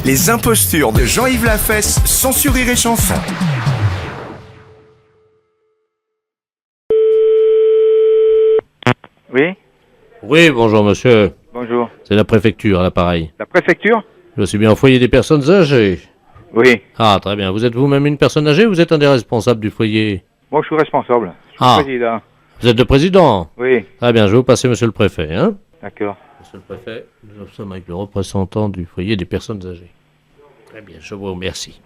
Les impostures de Jean-Yves Lafesse, sans sourire et chanson. Oui, Oui, bonjour monsieur. bonjour. C'est la préfecture à l'appareil. La préfecture? Je suis bien au foyer des personnes âgées. Oui. Ah, très bien. Vous êtes vous-même une personne âgée ou vous êtes un des responsables du foyer? Moi, je suis responsable. Je suis président. Vous êtes le président? Oui, Très bien, je vais vous passer monsieur le préfet, hein? d'accord. Monsieur le préfet, nous sommes avec le représentant du foyer des personnes âgées. Très bien, je vous remercie.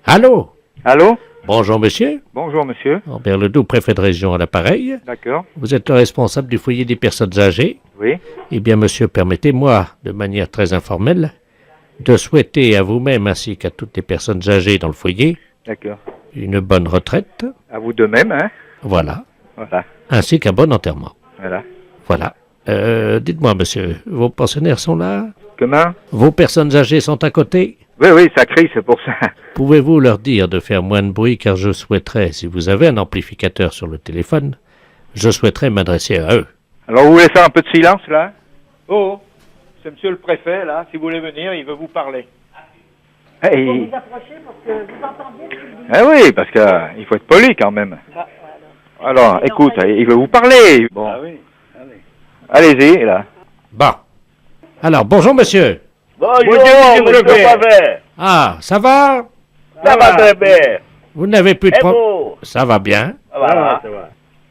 Allô? Allô? Bonjour monsieur. Bonjour, monsieur. Robert Ledoux, préfet de région à l'appareil. D'accord. Vous êtes le responsable du foyer des personnes âgées. Oui. Eh bien, monsieur, permettez-moi, de manière très informelle, de souhaiter à vous-même ainsi qu'à toutes les personnes âgées dans le foyer D'accord. une bonne retraite, À vous de même, hein? voilà, Voilà. ainsi qu'un bon enterrement. Voilà. Voilà. Dites-moi, monsieur, vos pensionnaires sont là? Comment? Vos personnes âgées sont à côté? Oui, oui, ça crie, c'est pour ça. Pouvez-vous leur dire de faire moins de bruit car je souhaiterais, si vous avez un amplificateur sur le téléphone, je souhaiterais m'adresser à eux. Alors, vous voulez faire un peu de silence, là? Oh, c'est monsieur le préfet, là. Si vous voulez venir, il veut vous parler. Hey. Vous vous approchez pour que vous entendiez ce qu'il dit. Ah oui, parce que il faut être poli, quand même. Alors, écoute, il veut vous parler. Bon. Ah oui, Allez-y, là. Bon. Alors, bonjour monsieur. Bonjour, Bonjour, monsieur monsieur. le préfet. Ah, ça va? Ça va très bien. Vous n'avez plus de Et problème? vous? Ça va bien. Voilà.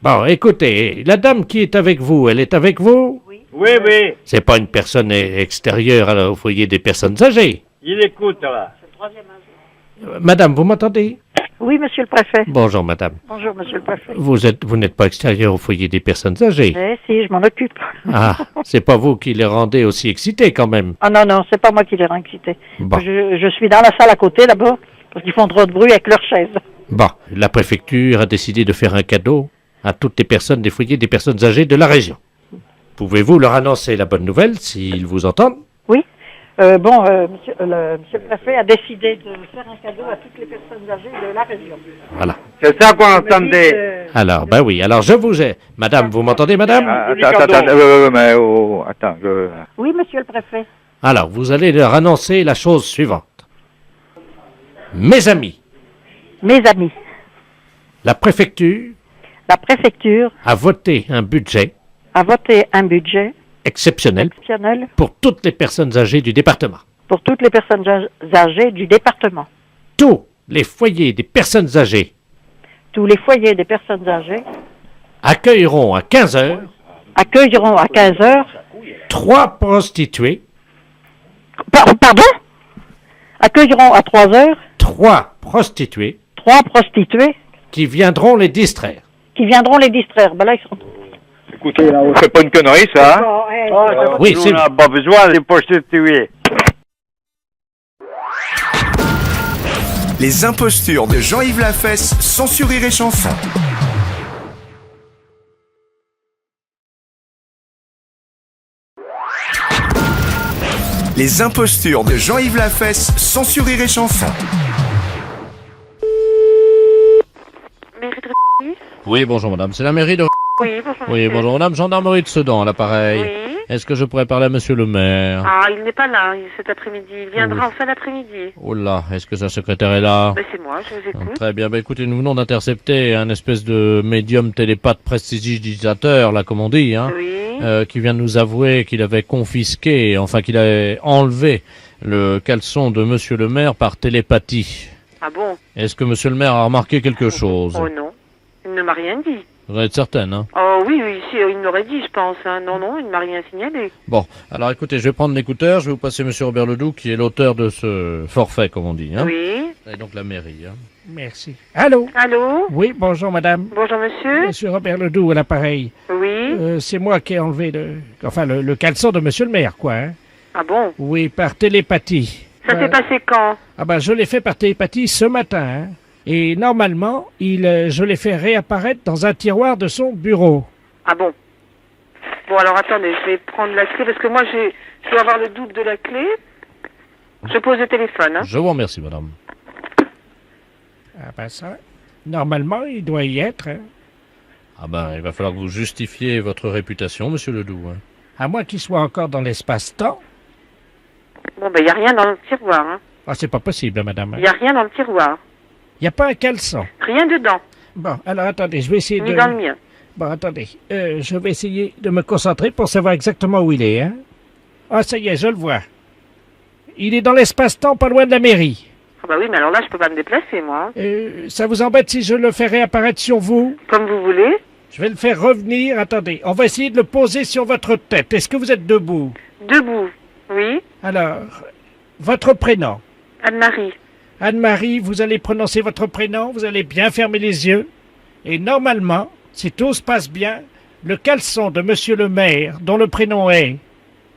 Bon, écoutez, la dame qui est avec vous, elle est avec vous? Oui, oui. C'est pas une personne extérieure au foyer des personnes âgées. Il écoute, là. Madame, vous m'entendez? Oui, monsieur le préfet. Bonjour, madame. Bonjour, monsieur le préfet. Vous n'êtes pas extérieur au foyer des personnes âgées. Eh, si, je m'en occupe. Ah, c'est pas vous qui les rendez aussi excités quand même. Ah non, non, c'est pas moi qui les rends excités. Bon. Je suis dans la salle à côté, là-bas, parce qu'ils font trop de bruit avec leurs chaises. Bon, la préfecture a décidé de faire un cadeau à toutes les personnes des foyers des personnes âgées de la région. Pouvez-vous leur annoncer la bonne nouvelle s'ils vous entendent? Oui. Monsieur le préfet a décidé de faire un cadeau à toutes les personnes âgées de la région. Voilà. C'est ça qu'on Il me dit entendait. que- Alors, ben oui, alors je vous ai... Madame, vous m'entendez, madame? Mais attends, Oui, monsieur le préfet. Alors, vous allez leur annoncer la chose suivante. Mes amis, Mes amis, la préfecture la préfecture a voté un budget a voté un budget exceptionnel exceptionnel pour toutes les personnes âgées du département. pour toutes les personnes âgées du département. Tous les foyers des personnes âgées Tous les foyers des personnes âgées accueilleront à 15 heures accueilleront à 15 heures... 3 prostituées, Pardon? Accueilleront à 3 heures 3 prostituées 3 prostituées qui viendront les distraire. qui viendront les distraire. Ben là, ils sont... écoutez, c'est pas une connerie, ça, hein? Oui, c'est... On n'a pas besoin de prostituées. Les impostures de Jean-Yves Lafesse, sans sourire et chanson. Les impostures de Jean-Yves Lafesse, sans sourire et chanson. Mairie de Ré- Oui, bonjour madame, c'est la mairie de... Oui, bonjour. Oui, monsieur. bonjour madame, gendarmerie de Sedan, à l'appareil. Oui. Est-ce que je pourrais parler à monsieur le maire? Ah, il n'est pas là cet après-midi. Il viendra Oui. en fin d'après-midi. Oh là, est-ce que sa secrétaire est là? Ben, c'est moi, je vous écoute. Très bien, bah écoutez, nous venons d'intercepter un espèce de médium télépathe prestidigitateur, là, comme on dit, hein, Oui. qui vient de nous avouer qu'il avait confisqué, enfin qu'il avait enlevé le caleçon de monsieur le maire par télépathie. Ah bon? Est-ce que monsieur le maire a remarqué quelque chose? Oh non. Il ne m'a rien dit. Vous êtes certaine, hein? Oh oui, oui, si, il m'aurait dit, je pense. Hein. Non, non, il ne m'a rien signalé. Bon, alors écoutez, je vais prendre l'écouteur, je vais vous passer monsieur Robert Ledoux, qui est l'auteur de ce forfait, comme on dit, hein? Oui. Et donc la mairie, hein? Merci. Allô? Allô? Oui, bonjour madame. Bonjour, monsieur. Monsieur Robert Ledoux à l'appareil. Oui. C'est moi qui ai enlevé le caleçon de monsieur le maire, quoi. Hein? Ah bon? Oui, par télépathie. Ça s'est passé quand? Ah ben, je l'ai fait par télépathie ce matin. Hein? Et normalement, je l'ai fait réapparaître dans un tiroir de son bureau. Ah bon? Bon, alors attendez, je vais prendre la clé, parce que moi, je dois avoir le double de la clé. Je pose le téléphone, hein. Je vous remercie, madame. Ah ben ça, normalement, il doit y être. Hein? Ah ben, il va falloir que vous justifiez votre réputation, monsieur Ledoux, hein? À moins qu'il soit encore dans l'espace-temps. Bon, ben, il n'y a rien dans le tiroir, hein. Ah, c'est pas possible, madame. Il n'y a rien dans le tiroir. Il n'y a pas un caleçon. Rien dedans, Bon, alors attendez, je vais essayer ni de... dans le mien. Bon, attendez, je vais essayer de me concentrer pour savoir exactement où il est, hein. Ah, ça y est, je le vois. Il est dans l'espace-temps, pas loin de la mairie. Ah bah oui, mais alors là, je peux pas me déplacer, moi. Ça vous embête si je le fais réapparaître sur vous? Comme vous voulez. Je vais le faire revenir. Attendez, on va essayer de le poser sur votre tête. Est-ce que vous êtes debout? Debout, oui. Alors, votre prénom? Anne-Marie. Anne-Marie, vous allez prononcer votre prénom, vous allez bien fermer les yeux. Et normalement, si tout se passe bien, le caleçon de monsieur le maire, dont le prénom est,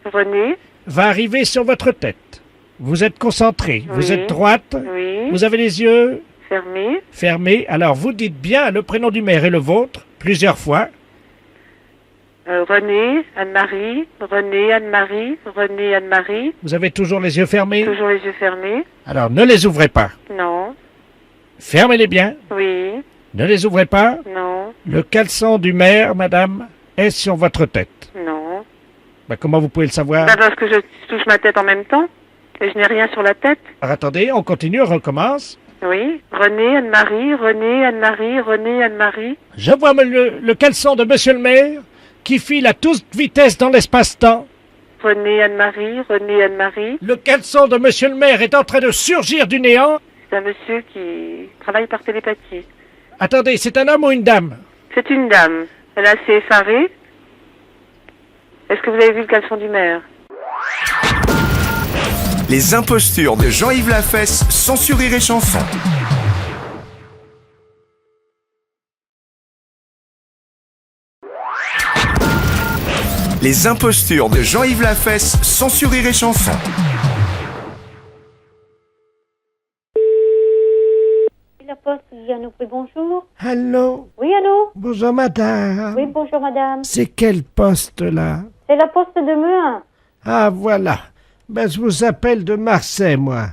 René. va arriver sur votre tête. Vous êtes concentré, vous Oui. êtes droite, Oui. vous avez les yeux Fermé. fermés. Alors vous dites bien le prénom du maire et le vôtre, plusieurs fois. René, Anne-Marie, René, Anne-Marie, René, Anne-Marie. Vous avez toujours les yeux fermés. Toujours les yeux fermés. Alors ne les ouvrez pas. Non. Fermez-les bien. Oui. Ne les ouvrez pas. Non. Le caleçon du maire, madame, est sur votre tête. Non. Comment vous pouvez le savoir? Bah parce que je touche ma tête en même temps. Et je n'ai rien sur la tête. Alors attendez, on continue, on recommence. Oui. René, Anne-Marie, René, Anne-Marie, René, Anne-Marie. Je vois le caleçon de monsieur le maire qui file à toute vitesse dans l'espace-temps. René, Anne-Marie, René, Anne-Marie. Le caleçon de monsieur le maire est en train de surgir du néant. C'est un monsieur qui travaille par télépathie. Attendez, c'est un homme ou une dame? C'est une dame. Elle est assez effarée. Est-ce que vous avez vu le caleçon du maire? Les impostures de Jean-Yves Lafesse, sans sur Rire et Chanson. Les impostures de Jean-Yves Lafesse, sans sur Rire et Chanson. La poste, Jeanne Aupré, bonjour. Allô? Oui, allô? Bonjour madame. Oui, bonjour, madame. C'est quel poste là? C'est la poste de Meuin. Ah voilà. Ben je vous appelle de Marseille moi.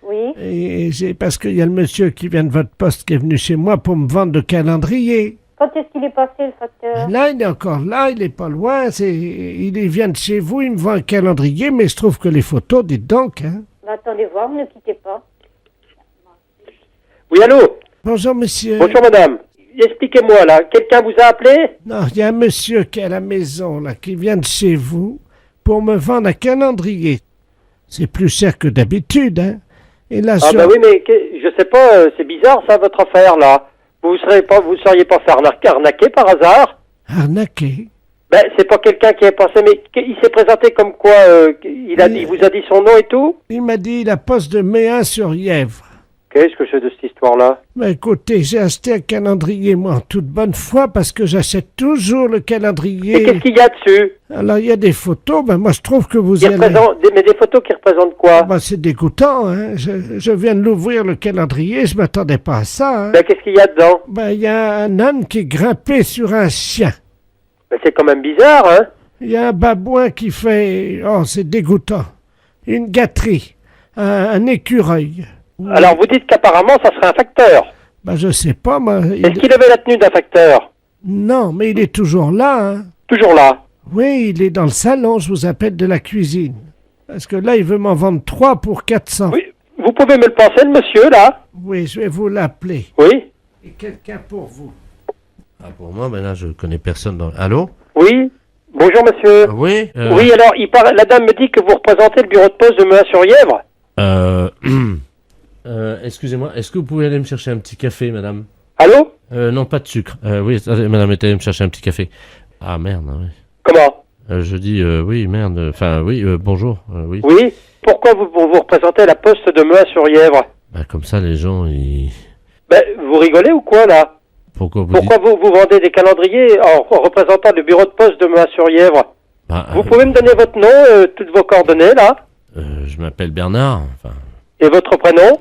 Oui. Et c'est parce qu'il y a le monsieur qui vient de votre poste qui est venu chez moi pour me vendre le calendrier. Quand est-ce qu'il est passé, le facteur? Là, il est encore là, il est pas loin. Il vient de chez vous, il me vend un calendrier, mais je trouve que les photos, dites donc, hein. Bah, attendez voir, ne quittez pas. Oui, allô? Bonjour monsieur. Bonjour, madame. Expliquez-moi, là. Quelqu'un vous a appelé? Non, il y a un monsieur qui est à la maison, là, qui vient de chez vous pour me vendre un calendrier. C'est plus cher que d'habitude, hein. Et là, Ah, bah oui, mais je sais pas, c'est bizarre, ça, votre affaire, là. Vous seriez pas fait arnaquer par hasard? Arnaqué. Ben, c'est pas quelqu'un qui est passé, mais il s'est présenté comme quoi, il vous a dit son nom et tout? Il m'a dit la poste de Méun-sur-Yèvre. Qu'est-ce que c'est de cette histoire-là? Mais écoutez, j'ai acheté un calendrier, moi, en toute bonne foi, parce que j'achète toujours le Et calendrier. qu'est-ce qu'il y a dessus? Alors, il y a des photos, ben moi, je trouve que vous Mais des photos qui représentent quoi? Ben, c'est dégoûtant, hein. Je viens de l'ouvrir, le calendrier, je m'attendais pas à ça, hein. Ben, qu'est-ce qu'il y a dedans? Ben, il y a un âne qui est grimpé sur un chien. Ben, c'est quand même bizarre, hein? Il y a un babouin qui fait... Oh, c'est dégoûtant. Une gâterie. Un écureuil. Alors, vous dites qu'apparemment, ça serait un facteur. Ben, je sais pas, moi... Est-ce qu'il avait la tenue d'un facteur? Non, mais il est toujours là, hein. Toujours là. Oui, il est dans le salon, je vous appelle de la cuisine. Parce que là, il veut m'en vendre 3 pour 400. Oui. Vous pouvez me le penser, le monsieur, là? Oui, je vais vous l'appeler. Oui. Et quelqu'un pour vous. Ah, pour moi, ben là, je connais personne dans... Allô? Oui. Bonjour, monsieur. Oui? Oui, alors, la dame me dit que vous représentez le bureau de poste de Meuin-sur-Yèvre. Excusez-moi, est-ce que vous pouvez aller me chercher un petit café, madame? Allô? Non, pas de sucre. Oui, attendez, madame, allez me chercher un petit café. Ah, merde, oui. Comment? Je dis, oui, merde, enfin, oui, bonjour, oui. Oui. Pourquoi vous représentez la poste de Meuin-sur-Yèvre? Bah, comme ça, les gens, ils... Ben, vous rigolez ou quoi, là? Pourquoi vous Pourquoi vous vendez des calendriers en représentant le bureau de poste de Meuin-sur-Yèvre? Vous pouvez me donner votre nom, toutes vos coordonnées, là? Je m'appelle Bernard, enfin... Et votre prénom?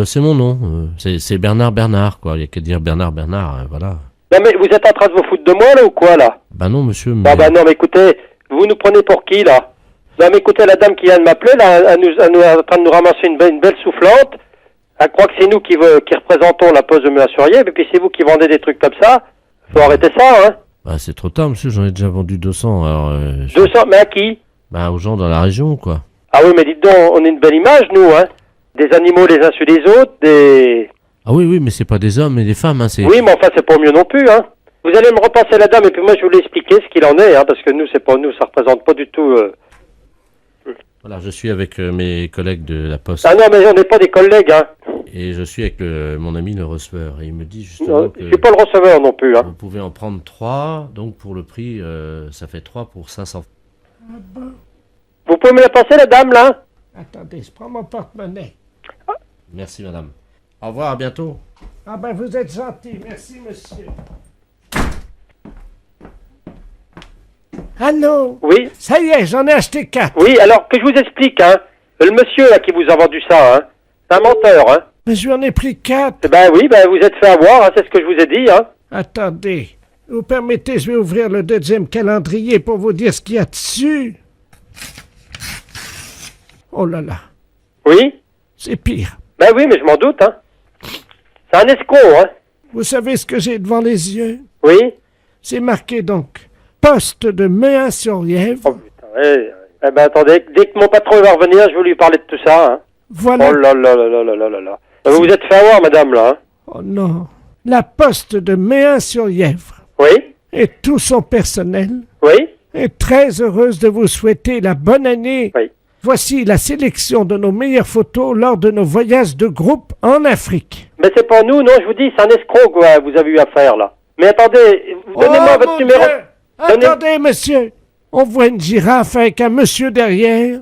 C'est mon nom, c'est Bernard, quoi. Il y a qu'à dire Bernard, voilà. Non, mais vous êtes en train de vous foutre de moi, là, ou quoi, là? Bah non, monsieur, mais... Ah, bah non, mais écoutez, vous nous prenez pour qui, là? Non, mais écoutez, la dame qui vient de m'appeler, là, elle est en train de nous ramasser une belle soufflante. Elle croit que c'est nous qui représentons la poste de Meuin-sur-Yèvre, et puis c'est vous qui vendez des trucs comme ça. Faut arrêter ça, hein? Bah, c'est trop tard, monsieur, j'en ai déjà vendu 200, alors... 200, mais à qui? Bah, aux gens dans la région, quoi. Ah oui, mais dites donc, on a une belle image, nous, hein? Des animaux les uns sur les autres, des... Ah oui, oui, mais c'est pas des hommes et des femmes, hein, c'est... Oui, mais enfin, c'est pas mieux non plus, hein. Vous allez me repasser la dame, et puis moi, je vais vous expliquer ce qu'il en est, hein, parce que nous, c'est pas nous, ça représente pas du tout... Voilà, je suis avec mes collègues de la Poste. Ah non, mais on n'est pas des collègues, hein. Et je suis avec mon ami le receveur. Et il me dit justement Non, que... je suis pas le receveur non plus, hein. Vous pouvez en prendre 3, donc pour le prix, ça fait 3 pour 500. Vous pouvez me la passer, la dame, là? Attendez, je prends mon porte-monnaie. Merci, madame. Au revoir, à bientôt. Ah ben, vous êtes gentil. Merci, monsieur. Allô? Oui? Ça y est, j'en ai acheté 4. Oui, alors, que je vous explique, hein. Le monsieur, là, qui vous a vendu ça, hein, c'est un menteur, hein. Mais je lui en ai pris 4. Ben oui, ben vous êtes fait avoir, hein, c'est ce que je vous ai dit, hein. Attendez. Vous permettez, je vais ouvrir le deuxième calendrier pour vous dire ce qu'il y a dessus. Oh là là, Oui? c'est pire. Ben oui, mais je m'en doute, hein. C'est un escroc, hein. Vous savez ce que j'ai devant les yeux? Oui? C'est marqué donc poste de Mehun-sur-Lièvre. Oh putain, eh ben attendez, dès que mon patron va revenir, je vais lui parler de tout ça, hein. Voilà. Oh là là là là là là là là. Vous vous êtes fait avoir, madame, là, hein. Oh non. La poste de Mehun-sur-Lièvre Oui? et tout son personnel Oui? est très heureuse de vous souhaiter la bonne année. Oui. Voici la sélection de nos meilleures photos lors de nos voyages de groupe en Afrique. Mais c'est pas nous, non, je vous dis, c'est un escroc que vous avez eu à faire, là. Mais attendez, donnez-moi votre mon numéro. Dieu! Attendez, monsieur. On voit une girafe avec un monsieur derrière.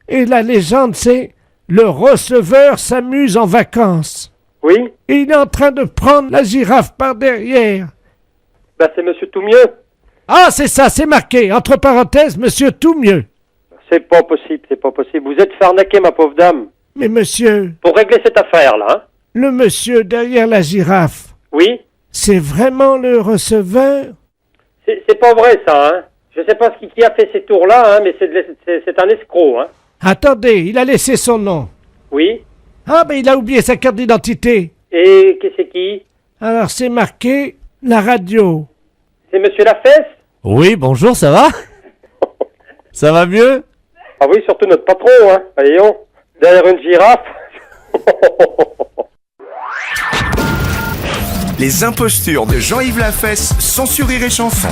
Et la légende, c'est « Le receveur s'amuse en vacances Oui? ». Et il est en train de prendre la girafe par derrière. Ben c'est monsieur tout mieux. Ah, c'est ça, c'est marqué. Entre parenthèses, monsieur tout mieux. C'est pas possible, c'est pas possible. Vous êtes fait arnaquer, ma pauvre dame. Mais monsieur, Pour régler cette affaire-là, hein. le monsieur derrière la girafe, Oui? c'est vraiment le receveur? C'est pas vrai, ça, hein. Je sais pas qui a fait ces tours-là, hein, mais c'est un escroc, hein. Attendez, il a laissé son nom. Oui? Ah, ben il a oublié sa carte d'identité. Et qu'est-ce c'est qui? Alors c'est marqué la radio. C'est monsieur Lafesse? Oui, bonjour, ça va? Ça va mieux? Ah oui, surtout notre patron, hein. Voyons, derrière une girafe. Les impostures de Jean-Yves Lafesse, sans Rire et Chanson.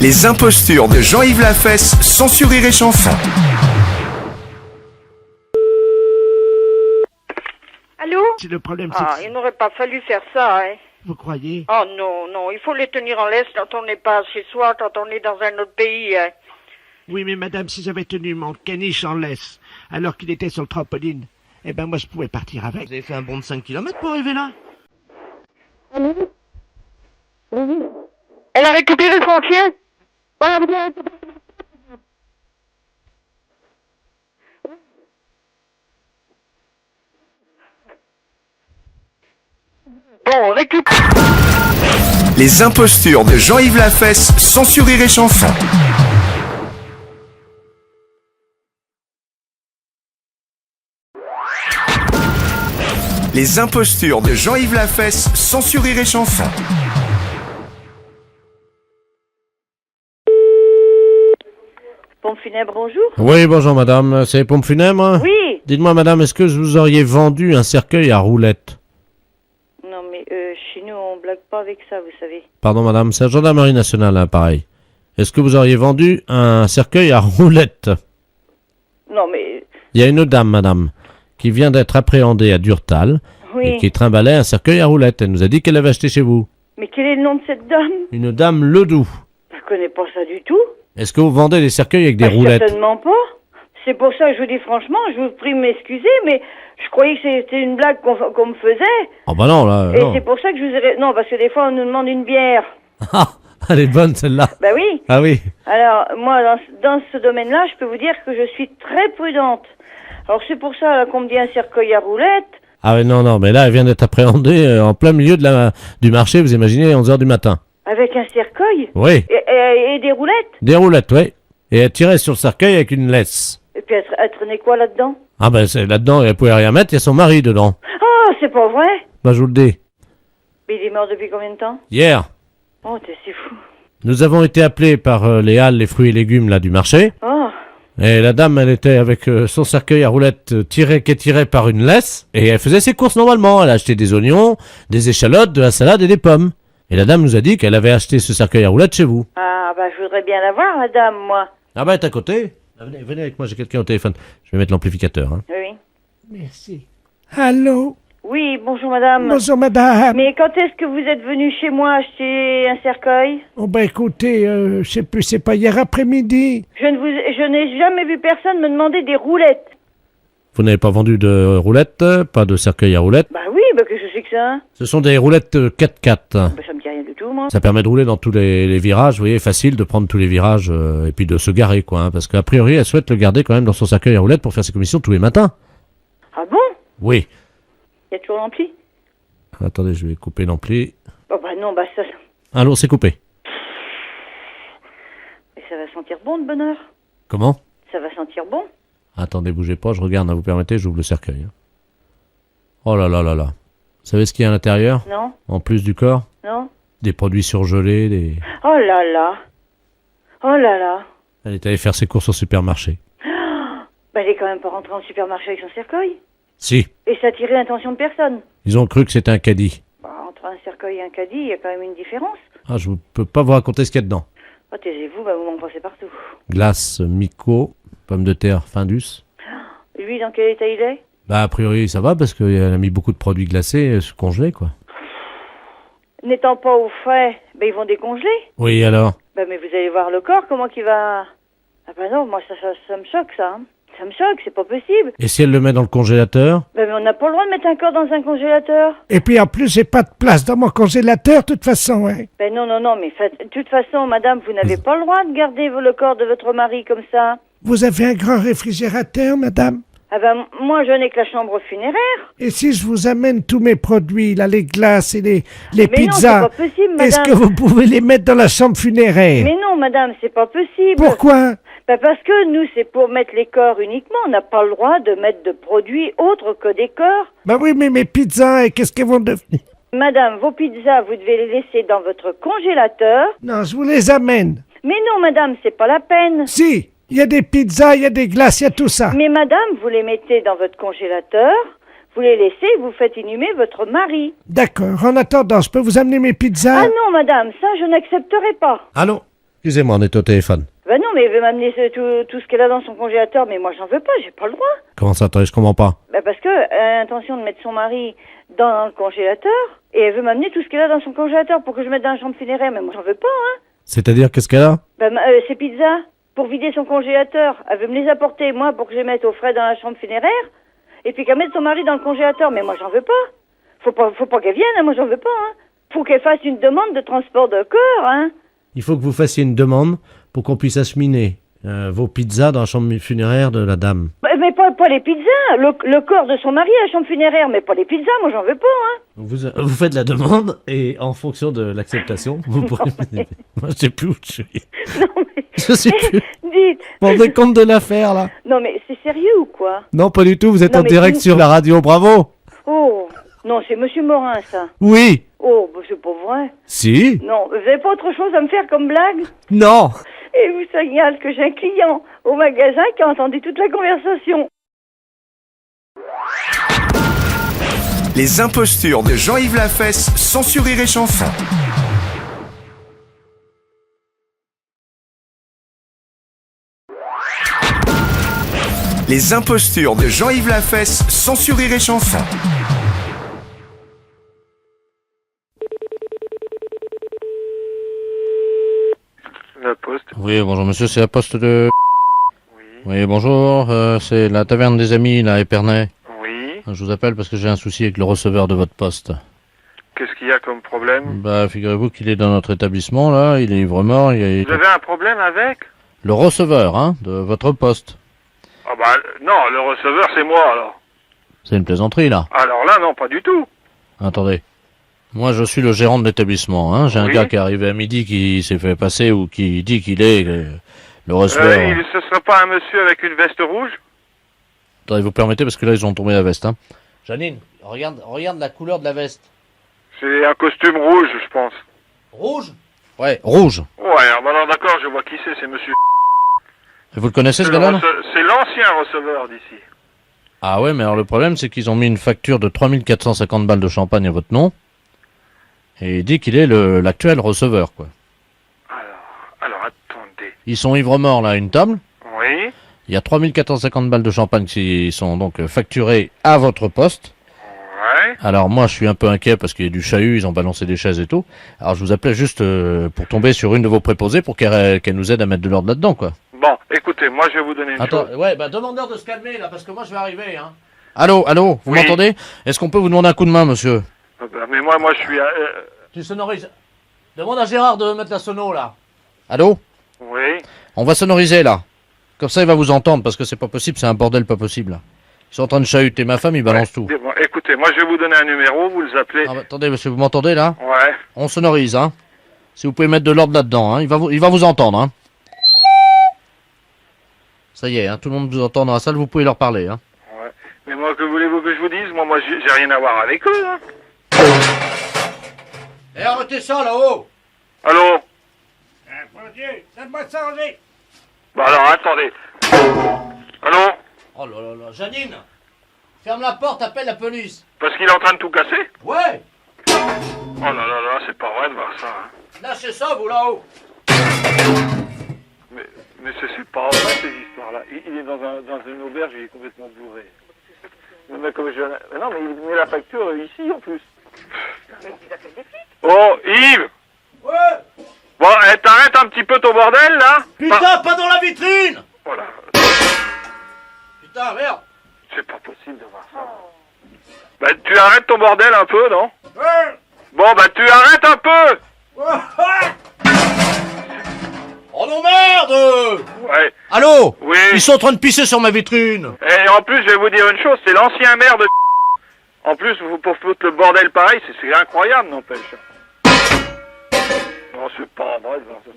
Les impostures de Jean-Yves Lafesse, sans Rire et Chanson. Allô? Si le problème c'est Ah, il n'aurait pas fallu faire ça, hein. vous croyez? Oh non, non, il faut les tenir en laisse quand on n'est pas chez soi, quand on est dans un autre pays, hein. Oui, mais madame, si j'avais tenu mon caniche en laisse alors qu'il était sur le trampoline, eh ben moi je pouvais partir avec. Vous avez fait un bond de 5 km pour arriver là? Elle a récupéré son chien? Bon, récupère. Les impostures de Jean-Yves Lafesse, sans Rire et Chanson. Les impostures de Jean-Yves Lafesse, sans Rire et Chanson. Pompe funèbre, bonjour. Oui, bonjour madame, c'est Pompe Funèbre? Oui. Dites-moi madame, est-ce que vous auriez vendu un cercueil à roulettes? Non, mais chez nous, on blague pas avec ça, vous savez. Pardon madame, c'est la gendarmerie nationale, hein, pareil. Est-ce que vous auriez vendu un cercueil à roulettes? Non, mais... Il y a une dame, madame, qui vient d'être appréhendée à Durtal Oui. et qui trimbalait un cercueil à roulettes. Elle nous a dit qu'elle l'avait acheté chez vous. Mais quel est le nom de cette dame? Une dame Ledoux. Je connais pas ça du tout. Est-ce que vous vendez des cercueils avec des Bah, roulettes? certainement pas. C'est pour ça que je vous dis franchement, je vous prie de m'excuser, mais je croyais que c'était une blague qu'on me faisait. Oh bah non, là, Et non. c'est pour ça que je vous ai... Non, parce que des fois, on nous demande une bière. Ah, elle est bonne celle-là. Bah oui. Ah oui. Alors, moi, dans ce domaine-là, je peux vous dire que je suis très prudente. Alors, c'est pour ça là, qu'on me dit un cercueil à roulettes. Ah oui, non, non, mais là, elle vient d'être appréhendée en plein milieu du marché, vous imaginez, 11h du matin. Avec un cercueil Oui, et des roulettes. des roulettes, oui. Et elle tirait sur le cercueil avec une laisse. Et puis, elle traînait quoi là-dedans? Ah ben, c'est là-dedans, elle pouvait rien mettre, il y a son mari dedans. Ah, c'est pas vrai. Bah, je vous le dis. Mais il est mort depuis combien de temps? Hier. Oh, c'est fou. Nous avons été appelés par les halles, les fruits et légumes là du marché. Oh, Et la dame, elle était avec son cercueil à roulettes qui est tiré par une laisse. Et elle faisait ses courses normalement. Elle a acheté des oignons, des échalotes, de la salade et des pommes. Et la dame nous a dit qu'elle avait acheté ce cercueil à roulettes chez vous. ah, bah, je voudrais bien la voir, madame, moi. Ah bah, elle est à côté. Ah, venez avec moi, j'ai quelqu'un au téléphone. Je vais mettre l'amplificateur. Hein. Oui. Merci. Allô? Oui, bonjour, madame. Bonjour, madame. Mais quand est-ce que vous êtes venu chez moi acheter un cercueil? Oh, ben écoutez, je sais plus, c'est pas hier après-midi. Je n'ai jamais vu personne me demander des roulettes. Vous n'avez pas vendu de roulettes, pas de cercueil à roulettes. Bah oui, bah qu'est-ce que c'est que ça? Ce sont des roulettes 4x4. Bah ça me dit rien du tout, moi. Ça permet de rouler dans tous les virages, vous voyez, facile de prendre tous les virages et puis de se garer, quoi. Hein, parce qu'a priori, elle souhaite le garder quand même dans son cercueil à roulettes pour faire ses commissions tous les matins. Ah bon? Oui. Il y a toujours l'ampli? Attendez, je vais couper l'ampli. Oh bah non, bah ça... Allô, c'est coupé. Mais ça va sentir bon de bonheur. Comment? Ça va sentir bon. Attendez, bougez pas, je regarde, hein, vous permettez, j'ouvre le cercueil. Hein. Oh là là là là. Vous savez ce qu'il y a à l'intérieur? Non? En plus du corps? Non? Des produits surgelés, des... Oh là là. Oh là là. Elle est allée faire ses courses au supermarché. Bah elle est quand même pas rentrée en supermarché avec son cercueil. Si. Et ça attirait l'attention de personne. Ils ont cru que c'était un caddie. Bah, entre un cercueil et un caddie, il y a quand même une différence. Ah, je peux pas vous raconter ce qu'il y a dedans. Oh, taisez-vous, bah vous m'en pensez partout. Glace, Mico, pommes de terre, Findus. Lui, dans quel état il est? Bah, a priori, ça va parce qu'elle a mis beaucoup de produits glacés, congelés, quoi. N'étant pas au frais, bah ils vont décongeler. Oui, alors? Bah mais vous allez voir le corps, comment qu'il va... Ah bah non, moi ça me choque ça. Hein. Ça me choque, c'est pas possible. Et si elle le met dans le congélateur? Bah mais on n'a pas le droit de mettre un corps dans un congélateur. Et puis en plus, j'ai pas de place dans mon congélateur, de toute façon, hein. Ben non, mais de toute façon, madame, vous n'avez pas le droit de garder le corps de votre mari comme ça. Vous avez un grand réfrigérateur, madame? Ah ben, moi, je n'ai que la chambre funéraire. Et si je vous amène tous mes produits, là, les glaces et les Mais pizzas, non, c'est pas possible, madame. est-ce que vous pouvez les mettre dans la chambre funéraire? Mais non, madame, c'est pas possible. Pourquoi? Ben parce que nous, c'est pour mettre les corps uniquement. On n'a pas le droit de mettre de produits autres que des corps. Bah oui, mais mes pizzas, qu'est-ce qu'elles vont devenir? Madame, vos pizzas, vous devez les laisser dans votre congélateur. Non, je vous les amène. Mais non, madame, c'est pas la peine. Si, il y a des pizzas, il y a des glaces, il y a tout ça. Mais madame, vous les mettez dans votre congélateur, vous les laissez et vous faites inhumer votre mari. D'accord, en attendant, je peux vous amener mes pizzas? Ah non, madame, ça, je n'accepterai pas. Allô? Excusez-moi, on est au téléphone. Ben non, mais elle veut m'amener tout ce qu'elle a dans son congélateur, mais moi, j'en veux pas, j'ai pas le droit. Comment ça, attendez, je comprends pas. Ben parce que elle a l'intention de mettre son mari dans le congélateur, et elle veut m'amener tout ce qu'elle a dans son congélateur pour que je mette dans la chambre funéraire, mais moi, j'en veux pas, hein. C'est-à-dire, qu'est-ce qu'elle a? Ben, ces pizzas, pour vider son congélateur, elle veut me les apporter, moi, pour que je les mette au frais dans la chambre funéraire, et puis qu'elle mette son mari dans le congélateur, mais moi, j'en veux pas. Faut pas qu'elle vienne, hein, moi, j'en veux pas, hein. Faut qu'elle fasse une demande de transport de corps, hein. Il faut que vous fassiez une demande pour qu'on puisse acheminer vos pizzas dans la chambre funéraire de la dame. Mais pas les pizzas, le corps de son mari à la chambre funéraire, mais pas les pizzas, moi j'en veux pas, hein. Vous faites la demande et en fonction de l'acceptation, vous pourrez... Moi, je sais plus où je suis. Non mais... Je sais plus. Dites... Vous vous rendez compte de l'affaire, là? Non mais c'est sérieux ou quoi? Non, pas du tout, vous êtes Non, en mais direct sur la radio, bravo! Oh, non, c'est Monsieur Morin, ça. Oui! Oh, bah, c'est pas vrai. Si? Non, vous avez pas autre chose à me faire comme blague? Non! Et vous signale que j'ai un client au magasin qui a entendu toute la conversation. Les impostures de Jean-Yves Lafesse, sans sourire et chanson. Les impostures de Jean-Yves Lafesse, sans sourire et chanson. La poste. Oui, bonjour monsieur, c'est la poste de... Oui. Oui, bonjour, c'est la taverne des amis, là, à Épernay. Oui. Je vous appelle parce que j'ai un souci avec le receveur de votre poste. Qu'est-ce qu'il y a comme problème? Bah, figurez-vous qu'il est dans notre établissement, là, il est ivre-mort, Vous avez un problème avec? Le receveur, hein, de votre poste. Ah bah non, le receveur c'est moi alors. C'est une plaisanterie, là. Alors là non, pas du tout. Attendez. Moi, je suis le gérant de l'établissement, hein. J'ai un Oui. gars qui est arrivé à midi qui s'est fait passer ou qui dit qu'il est le receveur. Ce serait pas un monsieur avec une veste rouge? Attendez, vous permettez, parce que là, ils ont tombé la veste, hein. Janine, regarde la couleur de la veste. C'est un costume rouge, je pense. Rouge? Ouais, rouge. Ouais, alors d'accord, je vois qui c'est monsieur... Et vous le connaissez ce gars-là, non? C'est l'ancien receveur d'ici. Ah ouais, mais alors le problème, c'est qu'ils ont mis une facture de 3450 balles de champagne à votre nom. Et il dit qu'il est l'actuel receveur, quoi. Alors, attendez. Ils sont ivres-morts, là, à une table. Oui. Il y a 3450 balles de champagne qui sont donc facturées à votre poste. Ouais. Alors moi, je suis un peu inquiet parce qu'il y a du chahut, ils ont balancé des chaises et tout. Alors je vous appelais juste pour tomber sur une de vos préposées pour qu'elle nous aide à mettre de l'ordre là-dedans, quoi. Bon, écoutez, moi je vais vous donner une chose. Ouais, bah demandeur de se calmer, là, parce que moi je vais arriver, hein. Allô, vous Oui. m'entendez? Est-ce qu'on peut vous demander un coup de main, monsieur? Mais moi je suis... Tu sonorises. Demande à Gérard de mettre la sono, là. Allô? Oui. On va sonoriser, là. Comme ça, il va vous entendre, parce que c'est pas possible, c'est un bordel pas possible, là. Ils sont en train de chahuter ma femme, ils balancent tout. Bon, écoutez, moi je vais vous donner un numéro, vous les appelez. Ah bah, attendez, monsieur, vous m'entendez, là? Ouais. On sonorise, hein. Si vous pouvez mettre de l'ordre là-dedans, hein. Il va vous entendre, hein. Ça y est, hein. Tout le monde vous entend dans la salle, vous pouvez leur parler, hein. Ouais. Mais moi, que voulez-vous que je vous dise? Moi j'ai rien à voir avec eux, hein. Eh, arrêtez ça, là-haut! Allô? Mon Dieu, laisse-moi changer. Bah alors, attendez. Allô? Oh là là là, Janine! Ferme la porte, appelle la police! Parce qu'il est en train de tout casser? Ouais! Oh là là là, c'est pas vrai de voir ça, hein. Lâchez ça, vous, là-haut! Mais c'est pas vrai, ces histoires-là. Il est dans une auberge, il est complètement bourré. Mais comme mais non, mais il met la facture ici, en plus. Oh, Yves! Ouais! Bon, t'arrêtes un petit peu ton bordel, là? Putain, pas dans la vitrine! Voilà. Putain, merde! C'est pas possible de voir ça. Bah, tu arrêtes ton bordel un peu, non? Ouais. Bon, bah, tu arrêtes un peu! Oh non, merde! Ouais. Allô? Oui. Ils sont en train de pisser sur ma vitrine! Et en plus, je vais vous dire une chose, c'est l'ancien maire de... En plus, pour foutre le bordel pareil, c'est incroyable, n'empêche. Non, c'est pas vrai de voir ça.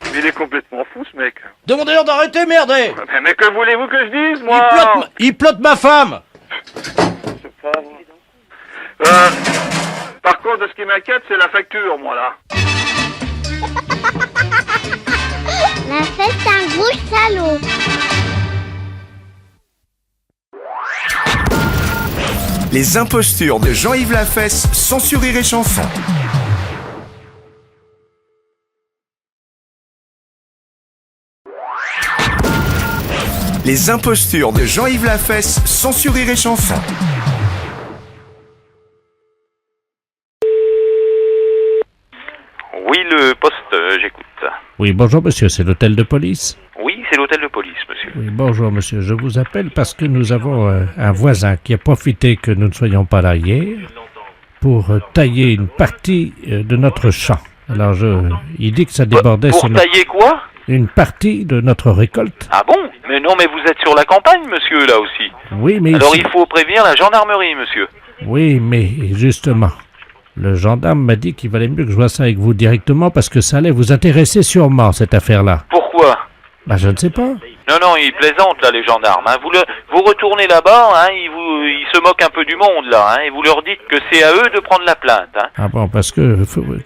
Mais il est complètement fou, ce mec. Demandez-leur d'arrêter, merde! Mais que voulez-vous que je dise, moi? Il plotte ma femme! C'est pas vrai. Par contre, ce qui m'inquiète, c'est la facture, moi, là. La fête, c'est un gros salaud. Les impostures de Jean-Yves Lafesse, sans Rire et Chanson. Les impostures de Jean-Yves Lafesse, sans Rire et Chanson. Oui, le poste, j'écoute. Oui, bonjour monsieur, c'est l'hôtel de police? Oui, c'est l'hôtel de police, monsieur. Oui, bonjour monsieur, je vous appelle parce que nous avons un voisin qui a profité que nous ne soyons pas là hier pour tailler une partie de notre champ. Alors il dit que ça débordait pour sur tailler quoi? une partie de notre récolte. Ah bon? Mais non, mais vous êtes sur la campagne, monsieur, là aussi. Oui, mais alors il faut prévenir la gendarmerie, monsieur. Oui, mais justement, le gendarme m'a dit qu'il valait mieux que je vois ça avec vous directement parce que ça allait vous intéresser sûrement, cette affaire-là. Pourquoi? Bah, je ne sais pas. Non, non, ils plaisantent, là, les gendarmes. Hein. Vous retournez là-bas, hein, ils se moquent un peu du monde, là, hein, et vous leur dites que c'est à eux de prendre la plainte. Hein. Ah bon, parce que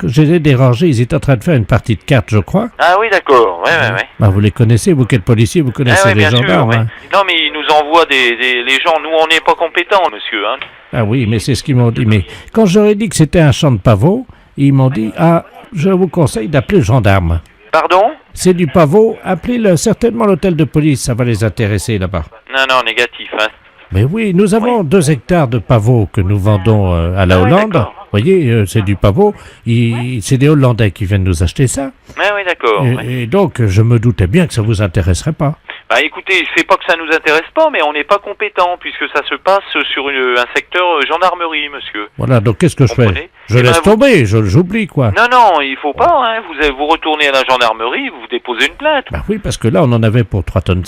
je les ai dérangés, ils étaient en train de faire une partie de cartes, je crois. Ah oui, d'accord, ouais. Bah, vous les connaissez, vous qui êtes policier, vous connaissez les gendarmes. Sûr, hein. Non, mais ils nous envoient les gens, nous, on n'est pas compétents, monsieur. Hein. Ah oui, mais c'est ce qu'ils m'ont dit. Mais quand j'aurais dit que c'était un champ de pavot, ils m'ont dit, ah, je vous conseille d'appeler le gendarme. Pardon? C'est du pavot, appelez certainement l'hôtel de police, ça va les intéresser là-bas. Non, négatif, hein. Mais oui, nous avons 2 hectares de pavot que nous vendons à la Hollande. Vous voyez, c'est du pavot. C'est des Hollandais qui viennent nous acheter ça. Oui, d'accord. Et donc, je me doutais bien que ça vous intéresserait pas. Bah écoutez, c'est pas que ça nous intéresse pas, mais on n'est pas compétent, puisque ça se passe sur un secteur gendarmerie, monsieur. Voilà, donc qu'est-ce que je fais? Je laisse tomber, j'oublie, quoi. Non, il faut pas, hein. Vous retournez à la gendarmerie, vous déposez une plainte. Bah oui, parce que là, on en avait pour 3,5 tonnes.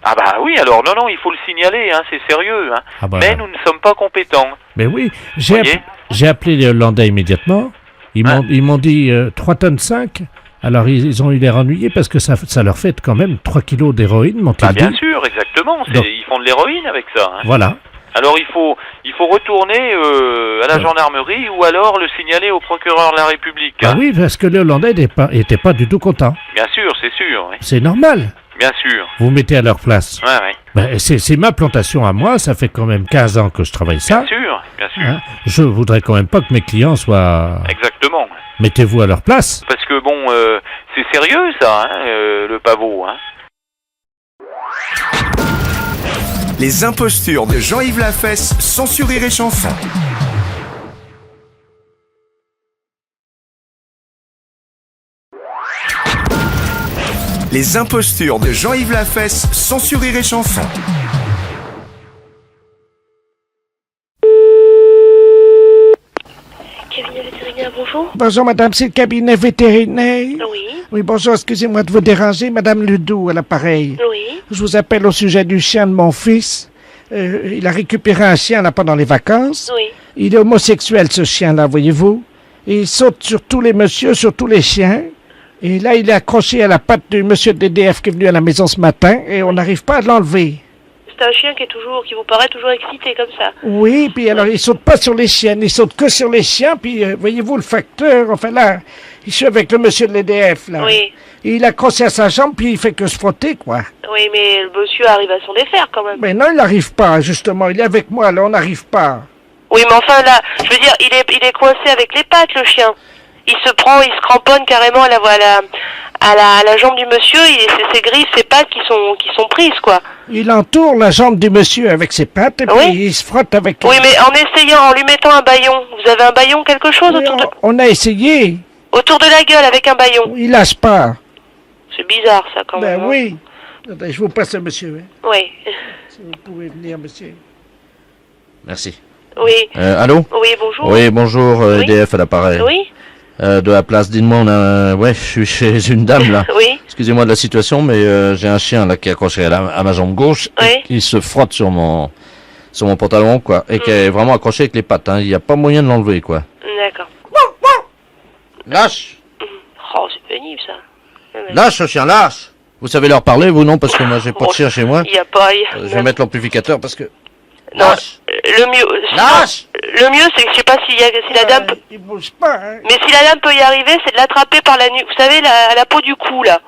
Ah bah oui, alors non, il faut le signaler, hein, c'est sérieux, hein. Ah bah, mais nous ne sommes pas compétents. Mais oui, j'ai appelé les Hollandais immédiatement. Ils m'ont dit 3,5 tonnes. Alors, ils ont eu l'air ennuyés parce que ça leur fait quand même 3 kilos d'héroïne, m'ont-ils dit. Bien sûr, exactement. Ils font de l'héroïne avec ça. Hein. Voilà. Alors il faut retourner à la gendarmerie ou alors le signaler au procureur de la République. Ah oui, parce que le Hollandais était pas du tout content. Bien sûr, c'est sûr. Oui. C'est normal. Bien sûr. Vous mettez à leur place. Ouais, ouais. Ben, c'est ma plantation à moi, ça fait quand même 15 ans que je travaille ça. Bien sûr, bien sûr. Hein, je voudrais quand même pas que mes clients soient... Exactement. Mettez-vous à leur place. Parce que bon, c'est sérieux ça, hein, le pavot. Hein. Les impostures de Jean-Yves Lafesse, sans sourire et chanson. Les impostures de Jean-Yves Lafesse, sans sourire et chanson. Cabinet vétérinaire, bonjour. Bonjour madame, c'est le cabinet vétérinaire. Oui. Oui, bonjour, excusez-moi de vous déranger, madame Ledoux à l'appareil. Oui. Je vous appelle au sujet du chien de mon fils. Il a récupéré un chien là pendant les vacances. Oui. Il est homosexuel ce chien-là, voyez-vous. Et il saute sur tous les messieurs, sur tous les chiens. Et là, il est accroché à la patte du monsieur de DDF qui est venu à la maison ce matin et on n'arrive pas à l'enlever. C'est un chien qui vous paraît toujours excité comme ça. Oui, puis alors il saute pas sur les chiennes, il saute que sur les chiens, puis voyez-vous le facteur, enfin là, il suit avec le monsieur de l'EDF là. Oui. Et il a accroché à sa jambe, puis il fait que se frotter, quoi. Oui, mais le monsieur arrive à s'en défaire quand même. Mais non, il n'arrive pas, justement, il est avec moi, là, on n'arrive pas. Oui, mais enfin là, je veux dire, il est coincé avec les pattes, le chien. Il se cramponne carrément à la jambe du monsieur, c'est ses griffes, ses pattes qui sont prises, quoi. Il entoure la jambe du monsieur avec ses pattes, et puis il se frotte avec... Oui, mais en lui mettant un bâillon. Vous avez un bâillon, quelque chose autour de... On a essayé. Autour de la gueule, avec un bâillon. Il lâche pas. C'est bizarre, ça, quand même. Ben oui. Attends, je vous passe le monsieur. Hein. Oui. Si vous pouvez venir, monsieur. Merci. Oui. Allô? Oui, bonjour. Oui, bonjour, EDF à l'appareil. Oui. De la place, dites-moi, je suis chez une dame là. Oui. Excusez-moi de la situation, mais j'ai un chien là qui est accroché à ma jambe gauche et qui se frotte sur mon pantalon, quoi, et qui est vraiment accroché avec les pattes. Hein. Il n'y a pas moyen de l'enlever, quoi. D'accord. Lâche! Oh, c'est pénible ça. Lâche, ce chien, lâche! Vous savez leur parler, vous non? Parce que moi, j'ai pas de chien chez moi. Il n'y a pas. Je vais mettre l'amplificateur parce que. Non, le mieux. Lâche! Le mieux, c'est que je sais pas si la dame. Il bouge pas, hein. Mais si la dame peut y arriver, c'est de l'attraper par la nuque. Vous savez, à la peau du cou, là.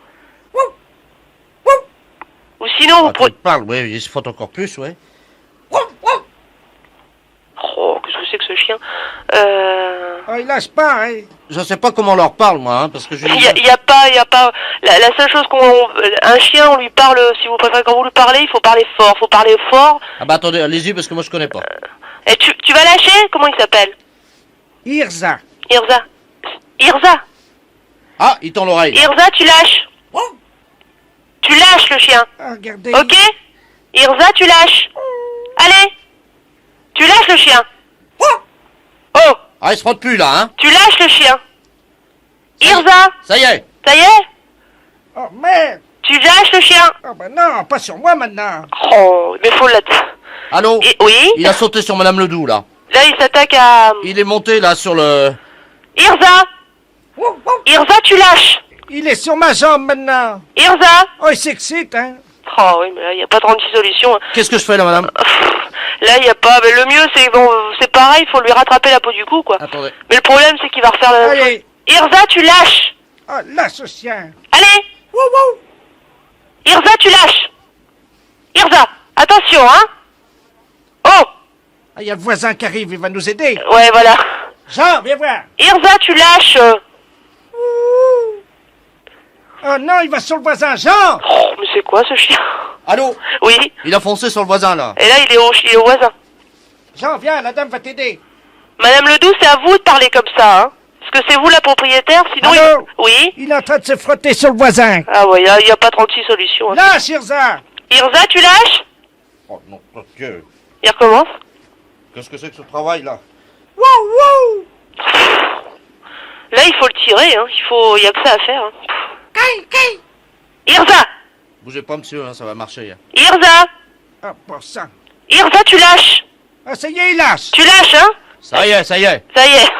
Ou sinon, vous pourrez. Parle, oui, il se frotte encore plus, ouais. Oh, qu'est-ce que c'est que ce chien? Oh, il lâche pas, hein. Je sais pas comment on leur parle, moi, hein, parce que je. Il y a pas. La seule chose un chien, on lui parle. Si vous préférez, quand vous lui parlez, il faut parler fort. Ah bah attendez, allez-y parce que moi je connais pas. Et tu vas lâcher? Comment il s'appelle? Irza. Ah, il tend l'oreille. Irza, tu lâches. Tu lâches le chien. Ah, regardez. Ok? Irza, tu lâches. Allez. Tu lâches le chien. Oh. Ah, il se frotte plus là, hein. Tu lâches le chien. Irza. Ça y est. Ça y est? Oh merde. Tu lâches le chien. Oh ben non, pas sur moi maintenant. Oh, mais faut Allô? Oui? Il a sauté sur Madame Ledoux, là. Là, il s'attaque à... Il est monté, là, sur le... Irza! Irza, tu lâches! Il est sur ma jambe maintenant. Irza! Oh, il s'excite, hein. Oh oui, mais là, il n'y a pas 36 solutions. Qu'est-ce que je fais, là, madame? Là, il n'y a pas... Mais le mieux, c'est c'est pareil, il faut lui rattraper la peau du cou, quoi. Attendez. Mais le problème, c'est qu'il va refaire la même chose. Irza, tu lâches! Oh, lâche ce chien. Allez! Irza, tu lâches! Irza, attention, hein! Oh! Ah, il y a le voisin qui arrive, il va nous aider. Ouais, voilà. Jean, viens voir. Irza, tu lâches! Oh non, il va sur le voisin, Jean! Oh, mais c'est quoi ce chien? Allô? Oui? Il a foncé sur le voisin, là. Et là, il est au voisin. Jean, viens, la dame va t'aider. Madame Ledoux, c'est à vous de parler comme ça, hein? Parce que c'est vous la propriétaire, sinon... Allô? Oui? Il est en train de se frotter sur le voisin. Ah ouais, il n'y a pas 36 solutions. Hein. Lâche, Irza! Irza, tu lâches? Oh non, mon Dieu. Il recommence? Qu'est-ce que c'est que ce travail, là? Là, il faut le tirer, hein. Il y a que ça à faire, hein. Irza! Bougez pas, monsieur, hein, ça va marcher. Hein. Irza! Ah, pour ça. Irza, tu lâches! Ah, ça y est, il lâche. Tu lâches, hein? Ça y est, ça y est. Ça y est.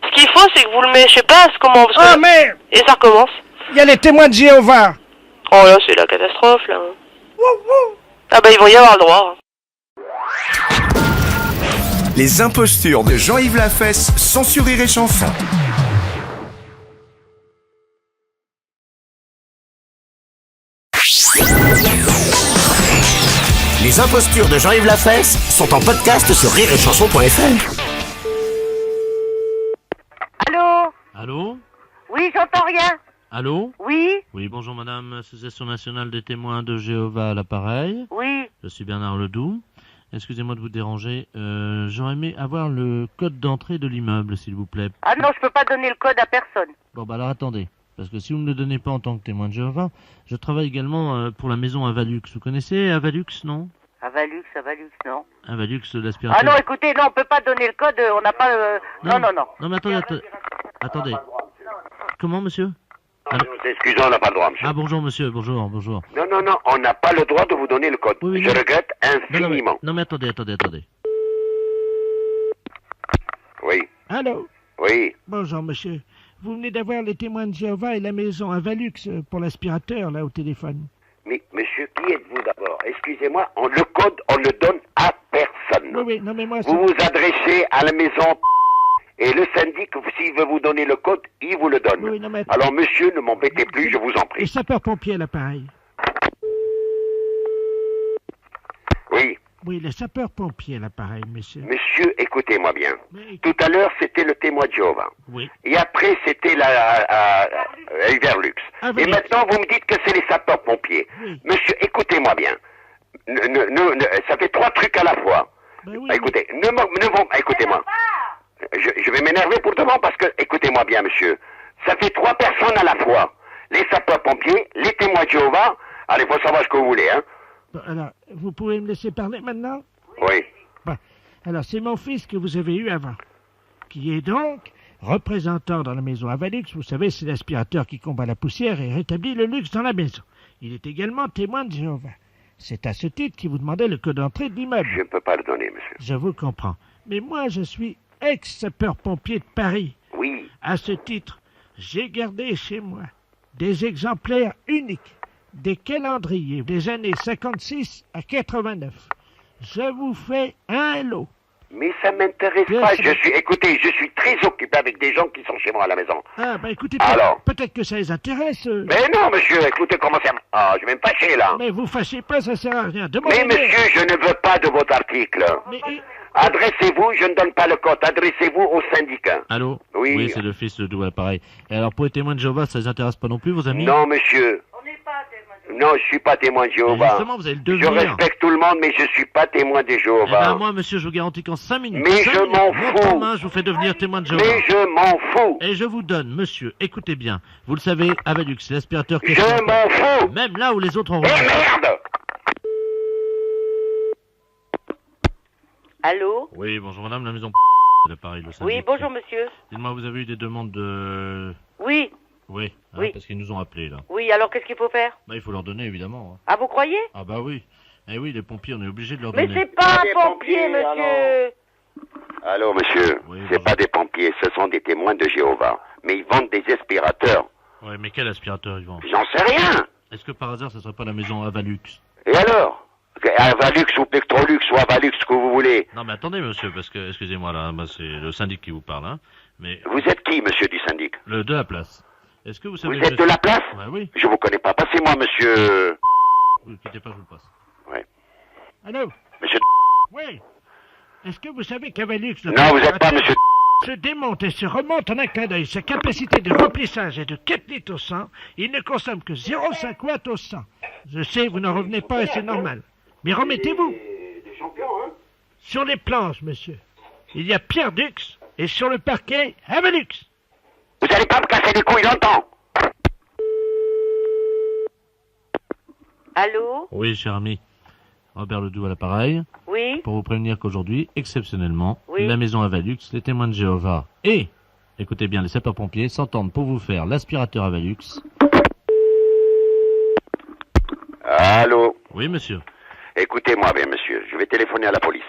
Ce qu'il faut, c'est que vous le mettez, je sais pas comment... Ah, merde! Et ça recommence. Il y a les témoins de Jéhovah. Oh là, c'est la catastrophe, là. Ah bah, ils vont y avoir le droit. Les impostures de Jean-Yves Lafesse, sans sourire et chanson. Les impostures de Jean-Yves Lafesse sont en podcast sur rireetchanson.fr. Allô? Allô? Oui, j'entends rien. Allô? Oui? Oui, bonjour madame, Association nationale des témoins de Jéhovah à l'appareil. Oui. Je suis Bernard Ledoux. Excusez-moi de vous déranger. J'aurais aimé avoir le code d'entrée de l'immeuble, s'il vous plaît. Ah non, je peux pas donner le code à personne. Bon, bah alors attendez. Parce que si vous ne me le donnez pas en tant que témoin de Jéhovah, je travaille également pour la maison Avalux. Vous connaissez Avalux, non? Avalux, non. Avalux, l'aspirateur. Ah non, écoutez, non, on peut pas donner le code, on n'a pas... Non. Non, mais attendez. Comment, monsieur? Excusez, on n'a pas le droit, monsieur. Ah, bonjour, monsieur, bonjour. Non, on n'a pas le droit de vous donner le code. Oui, je regrette infiniment. Non, mais attendez. Oui. Allô? Oui. Bonjour, monsieur. Vous venez d'avoir les témoins de Jéhovah et la maison Avalux pour l'aspirateur, là, au téléphone. Mais, monsieur, qui êtes-vous d'abord? Excusez-moi, le code, on le donne à personne. Oui, non, mais moi... Vous vous adressez à la maison et le syndic, s'il veut vous donner le code, il vous le donne. Oui, non, mais... Alors, monsieur, ne m'embêtez plus, je vous en prie. Les sapeurs-pompiers à l'appareil. Oui. Oui, les sapeurs-pompiers à l'appareil, monsieur. Monsieur, écoutez-moi bien. Tout à l'heure, c'était le témoin de Jéhovah. Oui. Et après, c'était la Everlux. Et maintenant, vous me dites que c'est les sapeurs-pompiers. Oui. Monsieur, écoutez-moi bien. Ça fait 3 trucs à la fois. Écoutez, écoutez-moi. Je vais m'énerver pour devant parce que, écoutez-moi bien, monsieur. Ça fait 3 personnes à la fois. Les sapeurs-pompiers, les témoins de Jéhovah. Allez, faut savoir ce que vous voulez, hein. Bon, alors, vous pouvez me laisser parler maintenant? Oui. Bon, alors c'est mon fils que vous avez eu avant, qui est donc représentant dans la maison Avalux. Vous savez, c'est l'aspirateur qui combat la poussière et rétablit le luxe dans la maison. Il est également témoin de Jéhovah. C'est à ce titre qu'il vous demandait le code d'entrée de l'immeuble. Je ne peux pas le donner, monsieur. Je vous comprends. Mais moi, je suis ex-sapeur-pompier de Paris. Oui. À ce titre, j'ai gardé chez moi des exemplaires uniques des calendriers des années 56 à 89. Je vous fais un lot. Mais ça m'intéresse pas. Écoutez, je suis très occupé avec des gens qui sont chez moi à la maison. Ah, bah écoutez, alors, peut-être que ça les intéresse. Mais non, monsieur, écoutez comment ça... Ah, je vais me fâcher, là. Mais vous fâchez pas, ça sert à rien. Mais monsieur, je ne veux pas de votre article. Mais... Adressez-vous, je ne donne pas le code, adressez-vous au syndicat. Allô? Oui. C'est le fils de Doua, pareil. Et alors, pour les témoins de Jéhovah, ça les intéresse pas non plus, vos amis? Non, monsieur. Non, je suis pas témoin de Jéhovah. Justement, vous allez le devenir. Je respecte tout le monde, mais je suis pas témoin de Jéhovah. Eh ben, moi, monsieur, je vous garantis qu'en 5 minutes. Mais je m'en fous. Main, je vous fais devenir témoin de Jéhovah. Mais je m'en fous. Et je vous donne, monsieur, écoutez bien. Vous le savez, Avalux, c'est l'aspirateur que je m'en fous. Même là où les autres ont... merde! Allô? Oui, bonjour madame, la maison... l'appareil, le syndic. Oui, bonjour monsieur. Dites-moi, vous avez eu des demandes de... Oui. Oui, Oui. parce qu'ils nous ont appelés, là. Oui, alors qu'est-ce qu'il faut faire? Bah, il faut leur donner, évidemment. Ah, vous croyez? Ah bah oui. Eh oui, les pompiers, on est obligé de leur Mais donner. c'est pas un pompier, monsieur. Allô, monsieur. C'est pas des pompiers, ce sont des témoins de Jéhovah. Mais ils vendent des aspirateurs. Ouais, mais quel aspirateur ils vendent? J'en sais rien. Est-ce que par hasard, ça serait pas la maison Avalux? Et alors? Avalux ou Pectrolux ou Avalux, ce que vous voulez. Non, mais attendez, monsieur, parce que, excusez-moi, là, bah, c'est le syndic qui vous parle, hein. Mais... Vous êtes qui, monsieur du syndic? Le de la place. Est-ce que vous savez... Vous êtes de la place? Ouais, oui. Je vous connais pas. Passez-moi, monsieur... Vous ne quittez pas, je vous le passe. Ouais. Allô? Monsieur... Oui. Est-ce que vous savez qu'Avalux... Non, vous n'êtes pas monsieur... se démonte et se remonte en un clin d'œil. Sa capacité de remplissage est de 4 litres au 100. Il ne consomme que 0,5 watts au 100. Je sais, vous n'en revenez pas et c'est normal. Mais remettez-vous. Des champions, hein? Sur les planches, monsieur, il y a Pierre Dux et sur le parquet, Avalux. Vous n'allez pas me casser les couilles longtemps. Allô? Oui, cher ami. Robert Ledoux à l'appareil. Oui. Pour vous prévenir qu'aujourd'hui, exceptionnellement, oui, la maison Avalux, les témoins de Jéhovah et, écoutez bien, les sapeurs-pompiers s'entendent pour vous faire l'aspirateur Avalux. Allô? Oui, monsieur. Écoutez-moi bien, monsieur. Je vais téléphoner à la police.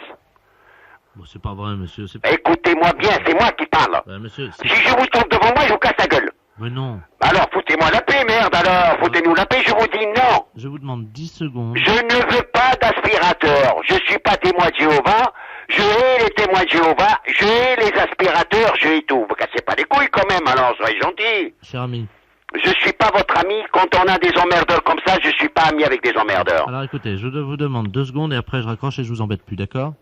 Bon, c'est pas vrai, monsieur. C'est pas... Écoutez-moi bien, c'est moi qui parle. Monsieur, si je vous trouve devant moi, je vous casse la gueule. Mais non. Alors, foutez-moi la paix, merde, alors. Foutez-nous la paix, je vous dis non. Je vous demande 10 secondes. Je ne veux pas d'aspirateur. Je suis pas témoin de Jéhovah. Je hais les témoins de Jéhovah, je hais les aspirateurs, je hais tout. Vous cassez pas les couilles quand même, alors soyez gentil. Cher ami. Je suis pas votre ami. Quand on a des emmerdeurs comme ça, je suis pas ami avec des emmerdeurs. Alors écoutez, je vous demande 2 secondes et après je raccroche et je vous embête plus, d'accord?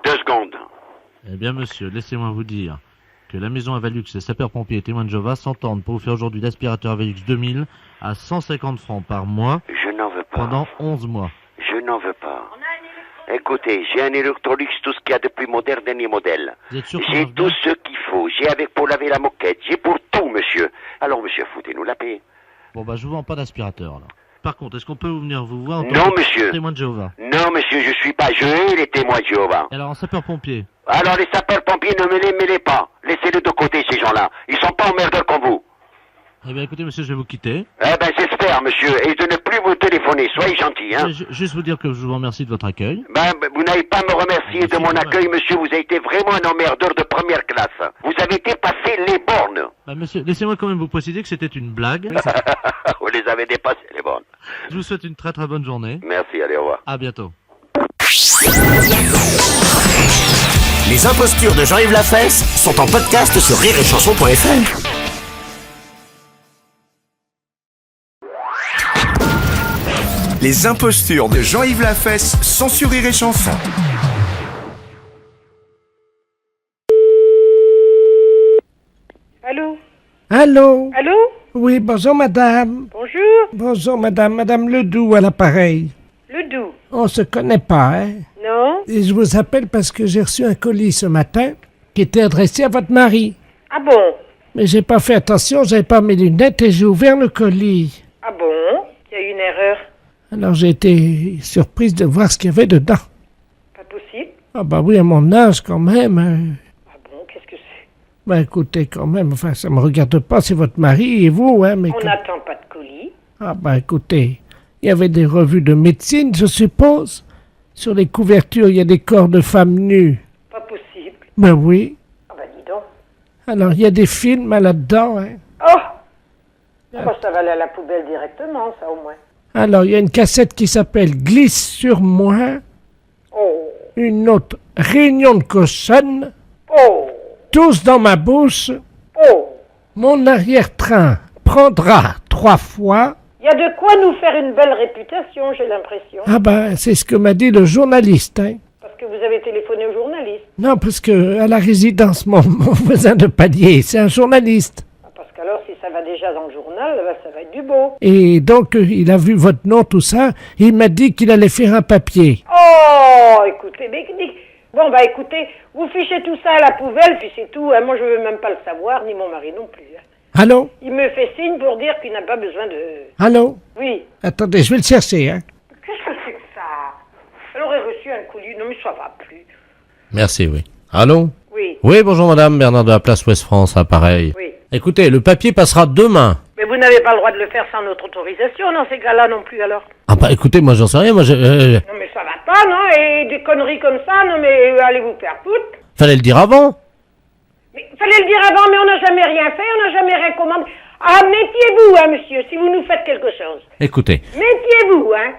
2 secondes. Eh bien monsieur, laissez-moi vous dire que la maison Avalux, les sapeurs-pompiers et témoins de Jéhovah s'entendent pour vous faire aujourd'hui l'aspirateur Avalux 2000 à 150 francs par mois. Je n'en veux pas. Pendant 11 mois. Je n'en veux pas. Écoutez, j'ai un Electrolux, tout ce qu'il y a de plus moderne, dernier modèle. J'ai tout ce qu'il faut. J'ai avec pour laver la moquette. J'ai pour tout, monsieur. Alors, monsieur, foutez-nous la paix. Bon, bah, je vous vends pas d'aspirateur, alors. Par contre, est-ce qu'on peut venir vous voir en tant Non, que monsieur. témoin de Jéhovah? Non, monsieur, je suis pas. Je hais les témoins de Jéhovah. Et alors, en sapeur-pompier? Alors, les sapeurs-pompiers, ne me les mêlez pas. Laissez-les de côté, ces gens-là. Ils sont pas emmerdeurs comme vous. Eh bien, écoutez, monsieur, je vais vous quitter. Eh ben, j'espère, monsieur. Et de ne plus vous téléphoner. Soyez gentil, hein. Juste vous dire que je vous remercie de votre accueil. Ben, vous n'avez pas à me remercier de mon accueil, monsieur. Vous avez été vraiment un emmerdeur de première classe. Vous avez dépassé les bornes. Bah, monsieur, laissez-moi quand même vous préciser que c'était une blague. Vous les avez dépassés, les bornes. Je vous souhaite une très très bonne journée. Merci, allez, au revoir. À bientôt. Les impostures de Jean-Yves Lafesse sont en podcast sur rireetchanson.fr. Les impostures de Jean-Yves Lafesse sont sur Rire et Chanson. Allô? Allô? Allô? Oui, bonjour madame. Bonjour? Bonjour madame Ledoux à l'appareil. Ledoux? On se connaît pas, hein? Non? Et je vous appelle parce que j'ai reçu un colis ce matin qui était adressé à votre mari. Ah bon? Mais j'ai pas fait attention, j'avais pas mes lunettes et j'ai ouvert le colis. Ah bon? Il y a eu une erreur. Alors j'ai été surprise de voir ce qu'il y avait dedans. Pas possible? Ah bah oui, à mon âge quand même. Ah bon, qu'est-ce que c'est? Ben écoutez, quand même, enfin ça me regarde pas, c'est votre mari et vous, hein, mais... On n'attend pas de colis. Ah ben écoutez, il y avait des revues de médecine, je suppose. Sur les couvertures, il y a des corps de femmes nues. Pas possible. Ben oui. Ah bah dis donc. Alors il y a des films là-dedans, hein. Oh! Ah bah ça va aller à la poubelle directement, ça au moins. Alors il y a une cassette qui s'appelle Glisse sur moi. Oh! Une autre, Réunion de cochonne. Oh! Tous dans ma bouche. Oh! Mon arrière-train prendra 3 fois. Il y a de quoi nous faire une belle réputation, j'ai l'impression. Ah ben, c'est ce que m'a dit le journaliste, hein. Parce que vous avez téléphoné au journaliste. Non, parce que à la résidence, mon voisin de palier, c'est un journaliste. Parce qu'alors, si ça va déjà dans le journal, bah, ça va être du beau. Et donc, il a vu votre nom, tout ça. Il m'a dit qu'il allait faire un papier. Oh, écoutez, bon, bah écoutez, vous fichez tout ça à la poubelle, puis c'est tout. Hein. Moi, je veux même pas le savoir, ni mon mari non plus. Hein. Allô? Il me fait signe pour dire qu'il n'a pas besoin de... Allô? Oui. Attendez, je vais le chercher, hein. Qu'est-ce que c'est que ça? Elle aurait reçu un colis. Non, mais ça va plus. Merci, oui. Allô? Oui. Oui, bonjour madame, Bernard de la place Ouest France, appareil. Oui. Écoutez, le papier passera demain. Mais vous n'avez pas le droit de le faire sans notre autorisation, dans ces cas-là non plus, alors. Ah bah écoutez, moi j'en sais rien, moi je... Non, mais ça va pas, non? Et des conneries comme ça, non, mais allez vous faire foutre. Fallait le dire avant. Mais fallait le dire avant, mais on n'a jamais rien fait, on n'a jamais rien commandé. Ah, méfiez-vous, hein, monsieur, si vous nous faites quelque chose. Écoutez, Méfiez-vous, hein.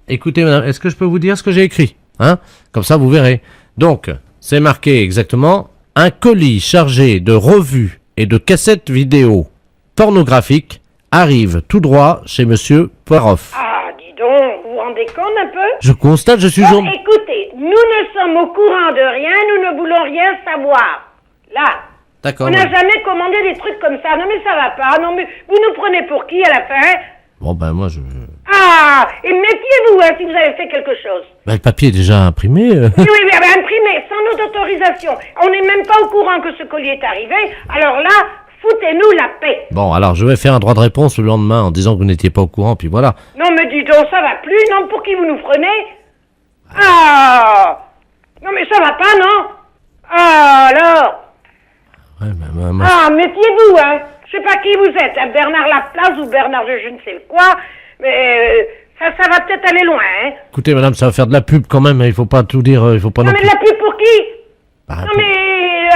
écoutez madame, est-ce que je peux vous dire ce que j'ai écrit? Hein? Comme ça vous verrez. Donc, c'est marqué exactement, un colis chargé de revues et de cassettes vidéo pornographiques arrive tout droit chez monsieur Poiroff. Ah, dis donc, vous vous rendez compte un peu? Je constate, je suis Bon, écoutez, nous ne sommes au courant de rien, nous ne voulons rien savoir. Là. D'accord. On n'a jamais commandé des trucs comme ça. Non, mais ça va pas. Non, mais vous nous prenez pour qui à la fin? Bon ben moi je... Ah, et méfiez-vous, hein, si vous avez fait quelque chose. Ben, le papier est déjà imprimé. Oui, mais imprimé, sans notre autorisation. On n'est même pas au courant que ce colis est arrivé. Alors là, foutez-nous la paix. Bon, alors je vais faire un droit de réponse le lendemain en disant que vous n'étiez pas au courant, puis voilà. Non, mais dis donc, ça va plus. Non, pour qui vous nous prenez? Ah! Non, mais ça va pas, non? Ah, alors? Ouais, ben, Ah, méfiez-vous, hein. Je sais pas qui vous êtes, hein, Bernard Laplace ou Bernard de je ne sais quoi, mais ça va peut-être aller loin, hein. Écoutez madame, ça va faire de la pub quand même, il faut pas tout dire, il faut pas Non, non mais plus... de la pub pour qui? Bah, Non, mais...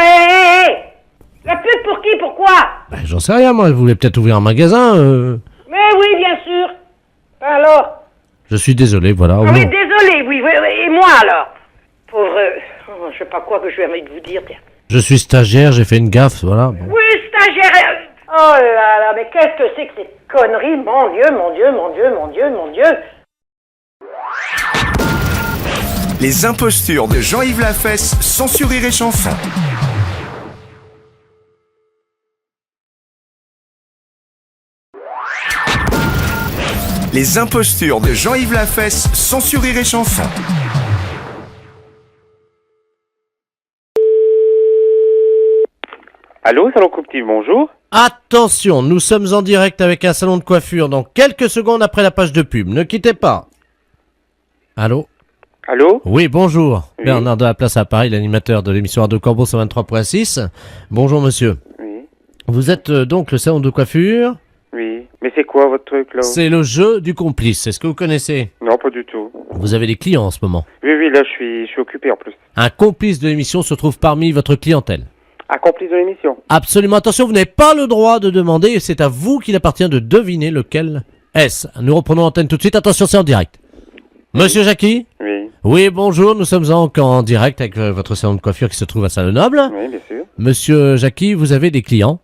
La pub pour qui? Pourquoi? Ben, j'en sais rien, moi, vous voulez peut-être ouvrir un magasin Mais oui, bien sûr. Alors? Je suis désolé, voilà. Ah oui, désolé, oui, et moi alors? Pauvre... Oh, je sais pas quoi que je vais envie de vous dire, tiens. Je suis stagiaire, j'ai fait une gaffe, voilà. Bon. Oui, stagiaire. Oh là là, mais qu'est-ce que c'est que ces conneries? Mon Dieu, mon Dieu, mon Dieu, mon Dieu, mon Dieu. Les impostures de Jean-Yves Lafesse, sans sourire et chanson. Les impostures de Jean-Yves Lafesse, sans sourire et chanson. Allô, Salon Couptif, bonjour. Attention, nous sommes en direct avec un salon de coiffure dans quelques secondes après la page de pub. Ne quittez pas. Allô? Allô? Oui, bonjour. Oui. Bernard de la Place à Paris, l'animateur de l'émission Radio Corbeau 123.6. Bonjour monsieur. Oui. Vous êtes donc le salon de coiffure? Oui. Mais c'est quoi votre truc là? C'est le jeu du complice. Est-ce que vous connaissez? Non, pas du tout. Vous avez des clients en ce moment. Oui, là je suis occupé en plus. Un complice de l'émission se trouve parmi votre clientèle. Un complice de l'émission? Absolument. Attention, vous n'avez pas le droit de demander et c'est à vous qu'il appartient de deviner lequel est-ce. Nous reprenons l'antenne tout de suite. Attention, c'est en direct. Monsieur Jackie? Oui. Oui, bonjour. Nous sommes en direct avec votre salon de coiffure qui se trouve à Salenoble. Oui, bien sûr. Monsieur Jackie, vous avez des clients.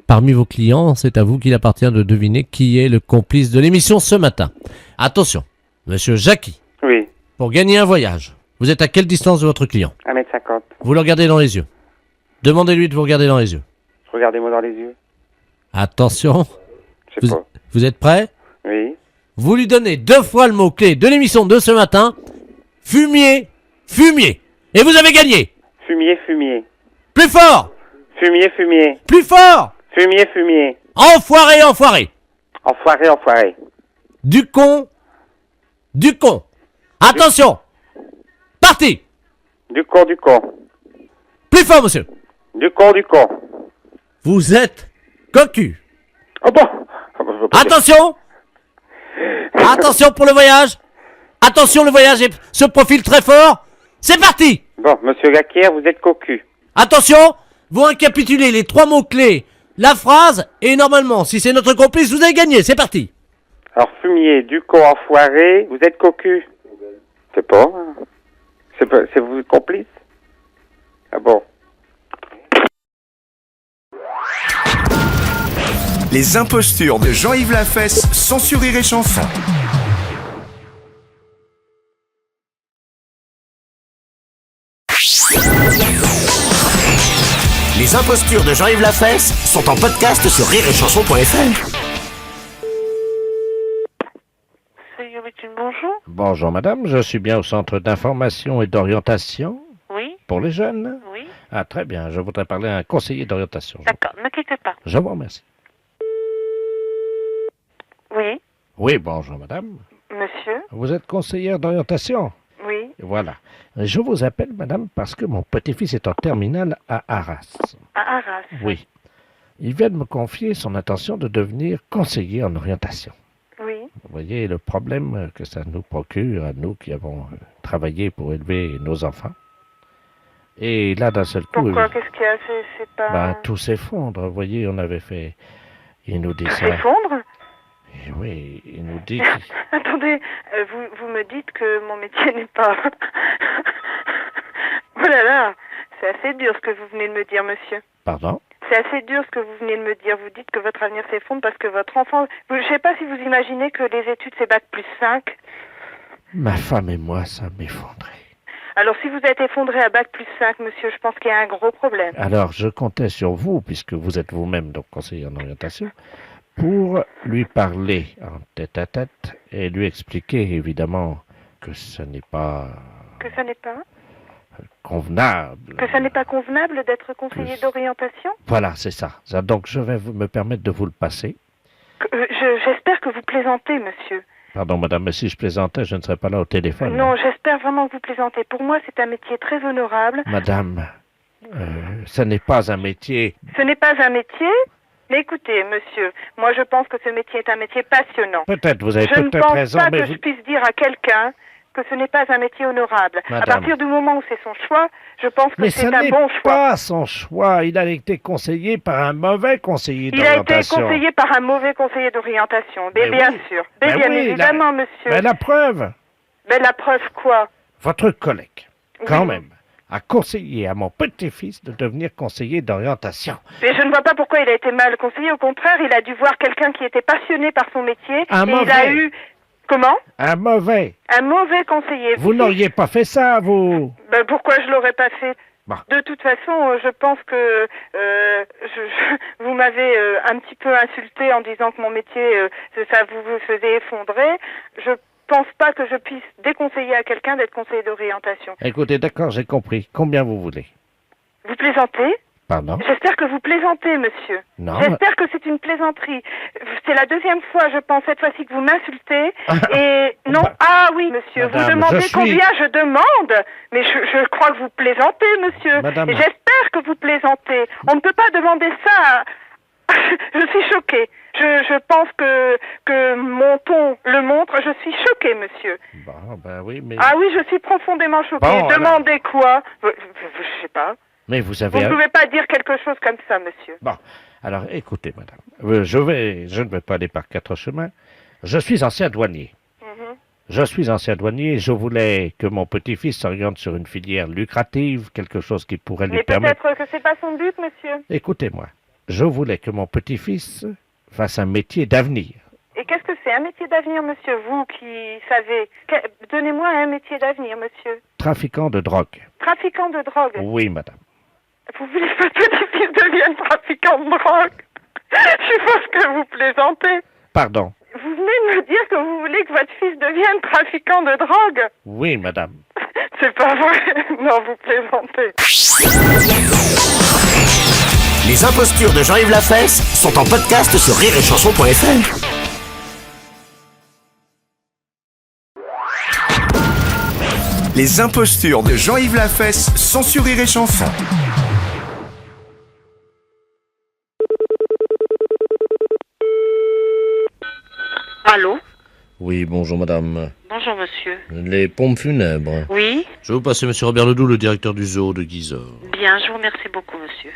Parmi vos clients, c'est à vous qu'il appartient de deviner qui est le complice de l'émission ce matin. Attention, monsieur Jackie. Oui. Pour gagner un voyage, vous êtes à quelle distance de votre client? 1m50. Vous le regardez dans les yeux. Demandez-lui de vous regarder dans les yeux. Regardez-moi dans les yeux. Attention. Je sais pas. Vous êtes prêt? Oui. Vous lui donnez 2 fois le mot-clé de l'émission de ce matin. Fumier, fumier. Et vous avez gagné. Fumier, fumier. Plus fort. Fumier, fumier. Plus fort. Fumier, fumier. Enfoiré, enfoiré. Enfoiré, enfoiré. Du con. Du con. Attention. Parti. Du con, du con. Plus fort, monsieur. Du con, du con. Vous êtes cocu. Oh bon. Attention. Attention pour le voyage. Attention, le voyage se profile très fort. C'est parti. Bon, monsieur Gaquière, vous êtes cocu. Attention, vous récapitulez les 3 mots-clés, la phrase, et normalement, si c'est notre complice, vous avez gagné. C'est parti. Alors, fumier, du con, enfoiré, vous êtes cocu. C'est pas. C'est vous complice? Ah bon. Les impostures de Jean-Yves Lafesse, sans sourire et chanson. Les impostures de Jean-Yves Lafesse sont en podcast sur rireetchanson.fr. Bonjour. Bonjour madame, je suis bien au centre d'information et d'orientation. Oui. Pour les jeunes? Oui. Ah très bien, je voudrais parler à un conseiller d'orientation. D'accord, ne quittez pas. Je vous remercie. Oui. Oui, bonjour madame. Monsieur? Vous êtes conseillère d'orientation? Oui. Voilà. Je vous appelle madame parce que mon petit-fils est en terminale à Arras. À Arras? Oui. Il vient de me confier son intention de devenir conseiller en orientation. Oui. Vous voyez le problème que ça nous procure à nous qui avons travaillé pour élever nos enfants. Et là, d'un seul coup... Pourquoi? Qu'est-ce qu'il y a? C'est pas... Ben, tout s'effondre. Vous voyez, on avait fait... Il nous dit Tout ça. s'effondre? Et oui, il nous dit... Attendez, vous me dites que mon métier n'est pas... Oh là là, c'est assez dur ce que vous venez de me dire, monsieur. Pardon? C'est assez dur ce que vous venez de me dire. Vous dites que votre avenir s'effondre parce que votre enfant... Je ne sais pas si vous imaginez que les études, c'est bac plus 5. Ma femme et moi, ça m'effondrait. Alors, si vous êtes effondré à bac plus 5, monsieur, je pense qu'il y a un gros problème. Alors, je comptais sur vous, puisque vous êtes vous-même donc conseiller en orientation, pour lui parler en tête-à-tête et lui expliquer, évidemment, que ce n'est pas... Que ça n'est pas? Convenable. Que ça n'est pas convenable d'être conseiller d'orientation? Voilà, c'est ça. Donc, je vais me permettre de vous le passer. J'espère que vous plaisantez, monsieur. Pardon, madame, mais si je plaisantais, je ne serais pas là au téléphone. Non, j'espère vraiment que vous plaisantez. Pour moi, c'est un métier très honorable. Madame, ce n'est pas un métier... Ce n'est pas un métier? Mais écoutez, monsieur, moi je pense que ce métier est un métier passionnant. Peut-être, vous avez peut-être raison, je ne pense pas mais que je puisse dire à quelqu'un que ce n'est pas un métier honorable. Madame. À partir du moment où c'est son choix, je pense que Mais c'est ce un n'est bon choix. pas son choix. Il a été conseillé par un mauvais conseiller Il a été d'orientation. conseillé par un mauvais conseiller d'orientation. Mais Mais bien oui. sûr. Mais Mais bien oui, évidemment, monsieur. Mais la preuve, Mais la preuve quoi? votre collègue, quand Oui. même, a conseillé à mon petit-fils de devenir conseiller d'orientation. Mais je ne vois pas pourquoi il a été mal conseillé. Au contraire, il a dû voir quelqu'un qui était passionné par son métier. Un et il a mauvais. eu... Comment? Un mauvais. Un mauvais conseiller. Vous n'auriez pas fait ça, vous. Ben, pourquoi je l'aurais pas fait? Bon. De toute façon, je pense que vous m'avez un petit peu insulté en disant que mon métier, ça vous faisait effondrer. Je pense pas que je puisse déconseiller à quelqu'un d'être conseiller d'orientation. Écoutez, d'accord, j'ai compris. Combien vous voulez? Vous plaisantez? Pardon? J'espère que vous plaisantez, monsieur. Non. J'espère que c'est une plaisanterie. C'est la deuxième fois, je pense, cette fois-ci que vous m'insultez. Et non, ah oui, monsieur, Madame, vous demandez je suis- combien je demande. Mais je crois que vous plaisantez, monsieur. Madame. Et j'espère que vous plaisantez. On ne peut pas demander ça. Je suis choquée. Je pense que mon ton le montre. Je suis choquée, monsieur. Bon, ben oui, mais... Ah oui, je suis profondément choquée. Bon, Demandez quoi? Je sais pas. Mais vous Vous avez... ne pouvez pas dire quelque chose comme ça, monsieur. Bon, alors écoutez, madame. Je ne vais pas aller par quatre chemins. Je suis ancien douanier. Je suis ancien douanier et je voulais que mon petit-fils s'oriente sur une filière lucrative, quelque chose qui pourrait lui Mais permettre... peut-être que c'est pas son but, monsieur. Écoutez-moi, je voulais que mon petit-fils fasse un métier d'avenir. Et qu'est-ce que c'est un métier d'avenir, monsieur? Vous qui savez. Donnez-moi un métier d'avenir, monsieur. Trafiquant de drogue. Trafiquant de drogue. Oui, madame. Vous voulez que votre petit-fils devienne trafiquant de drogue? Je suppose que vous plaisantez. Pardon. Vous venez de me dire que vous voulez que votre fils devienne trafiquant de drogue? Oui, madame. C'est pas vrai. Non, vous plaisantez. Les impostures de Jean-Yves Lafesse sont en podcast sur rireetchanson.fr. Les impostures de Jean-Yves Lafesse sont sur Rire et Chanson. Allô? Oui, bonjour madame. Bonjour, monsieur. Les pompes funèbres. Oui? Je vais vous passer monsieur Robert Ledoux, le directeur du zoo de Guizor. Bien, je vous remercie beaucoup, monsieur.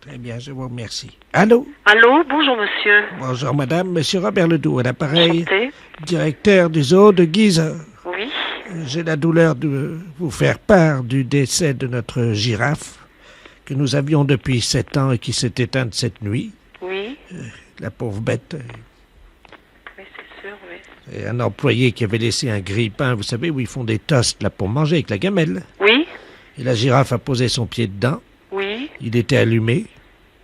Très bien, je vous remercie. Allô? Allô? Bonjour, monsieur. Bonjour, madame. Monsieur Robert Ledoux, à l'appareil. Enchanté. Directeur du zoo de Guizor. Oui? J'ai la douleur de vous faire part du décès de notre girafe que nous avions depuis 7 ans et qui s'est éteinte cette nuit. Oui? La pauvre bête. Oui, c'est sûr, oui. Et un employé qui avait laissé un grille-pain, vous savez, où ils font des toasts là pour manger avec la gamelle. Oui? Et la girafe a posé son pied dedans. Oui? Il était allumé.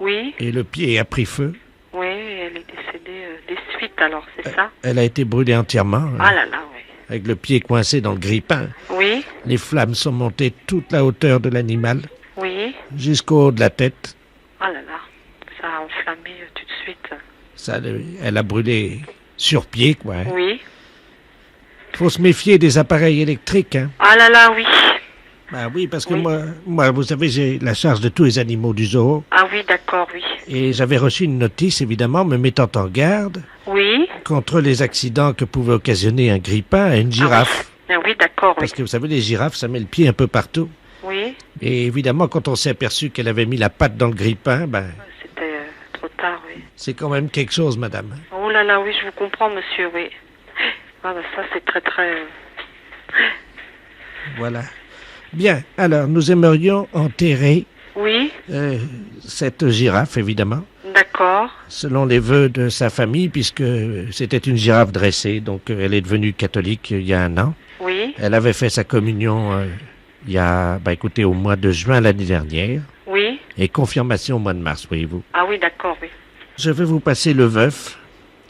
Oui? Et le pied a pris feu. Oui, elle est décédée des suites, alors, c'est ça? Elle a été brûlée entièrement. Ah là là, oui. Avec le pied coincé dans le grille-pain. Oui? Les flammes sont montées toute la hauteur de l'animal, Oui? jusqu'au haut de la tête. Ah là là, ça a enflammé tout de suite. Ça, elle a brûlé sur pied, quoi. Hein. Oui? Faut se méfier des appareils électriques, hein. Ah là là, oui. Bah oui, parce que moi, vous savez, j'ai la charge de tous les animaux du zoo. Ah oui, d'accord, oui. Et j'avais reçu une notice, évidemment, me mettant en garde Oui? contre les accidents que pouvait occasionner un grille-pain à une girafe. Ah oui, d'accord, oui. Parce que vous savez, les girafes, ça met le pied un peu partout. Oui? Et évidemment, quand on s'est aperçu qu'elle avait mis la patte dans le grille-pain, ben, C'était trop tard, oui. c'est quand même quelque chose, madame. Oh là là, oui, je vous comprends, monsieur, oui. Ah bah ça, c'est très, très... Voilà. Bien, alors, nous aimerions enterrer Oui? cette girafe, évidemment, D'accord. selon les vœux de sa famille, puisque c'était une girafe dressée, donc elle est devenue catholique il y a 1 an. Oui? Elle avait fait sa communion il y a, écoutez, au mois de juin l'année dernière, Oui? et confirmation au mois de mars, voyez-vous. Ah oui, d'accord, oui. Je vais vous passer le veuf,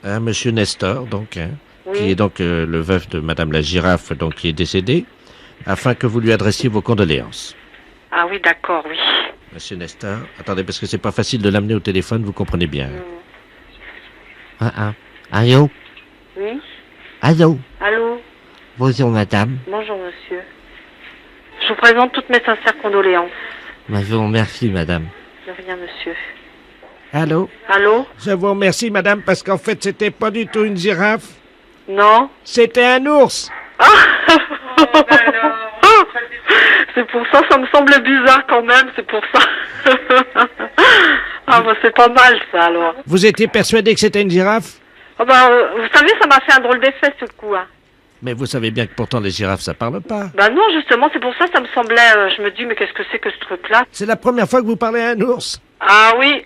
hein, monsieur Nestor, donc, hein, Oui. qui est donc le veuf de madame la girafe, donc qui est décédée, afin que vous lui adressiez vos condoléances. Ah oui, d'accord, oui. Monsieur Nestor, attendez, parce que c'est pas facile de l'amener au téléphone, vous comprenez bien. Allô? Oui? Allô? Allô? Bonjour madame. Bonjour, monsieur. Je vous présente toutes mes sincères condoléances. Je vous remercie madame. De rien, monsieur. Allô? Allô? Je vous remercie, madame, parce qu'en fait, c'était pas du tout une girafe. Non? C'était un ours. C'est pour ça, ça me semble bizarre quand même, c'est pour ça. Ah bah c'est pas mal ça alors. Vous étiez persuadé que c'était une girafe? Ah bah, vous savez, ça m'a fait un drôle d'effet ce coup. Hein. Mais vous savez bien que pourtant les girafes, ça parle pas. Bah non, justement, c'est pour ça me semblait... je me dis, mais qu'est-ce que c'est que ce truc-là? C'est la première fois que vous parlez à un ours. Ah oui.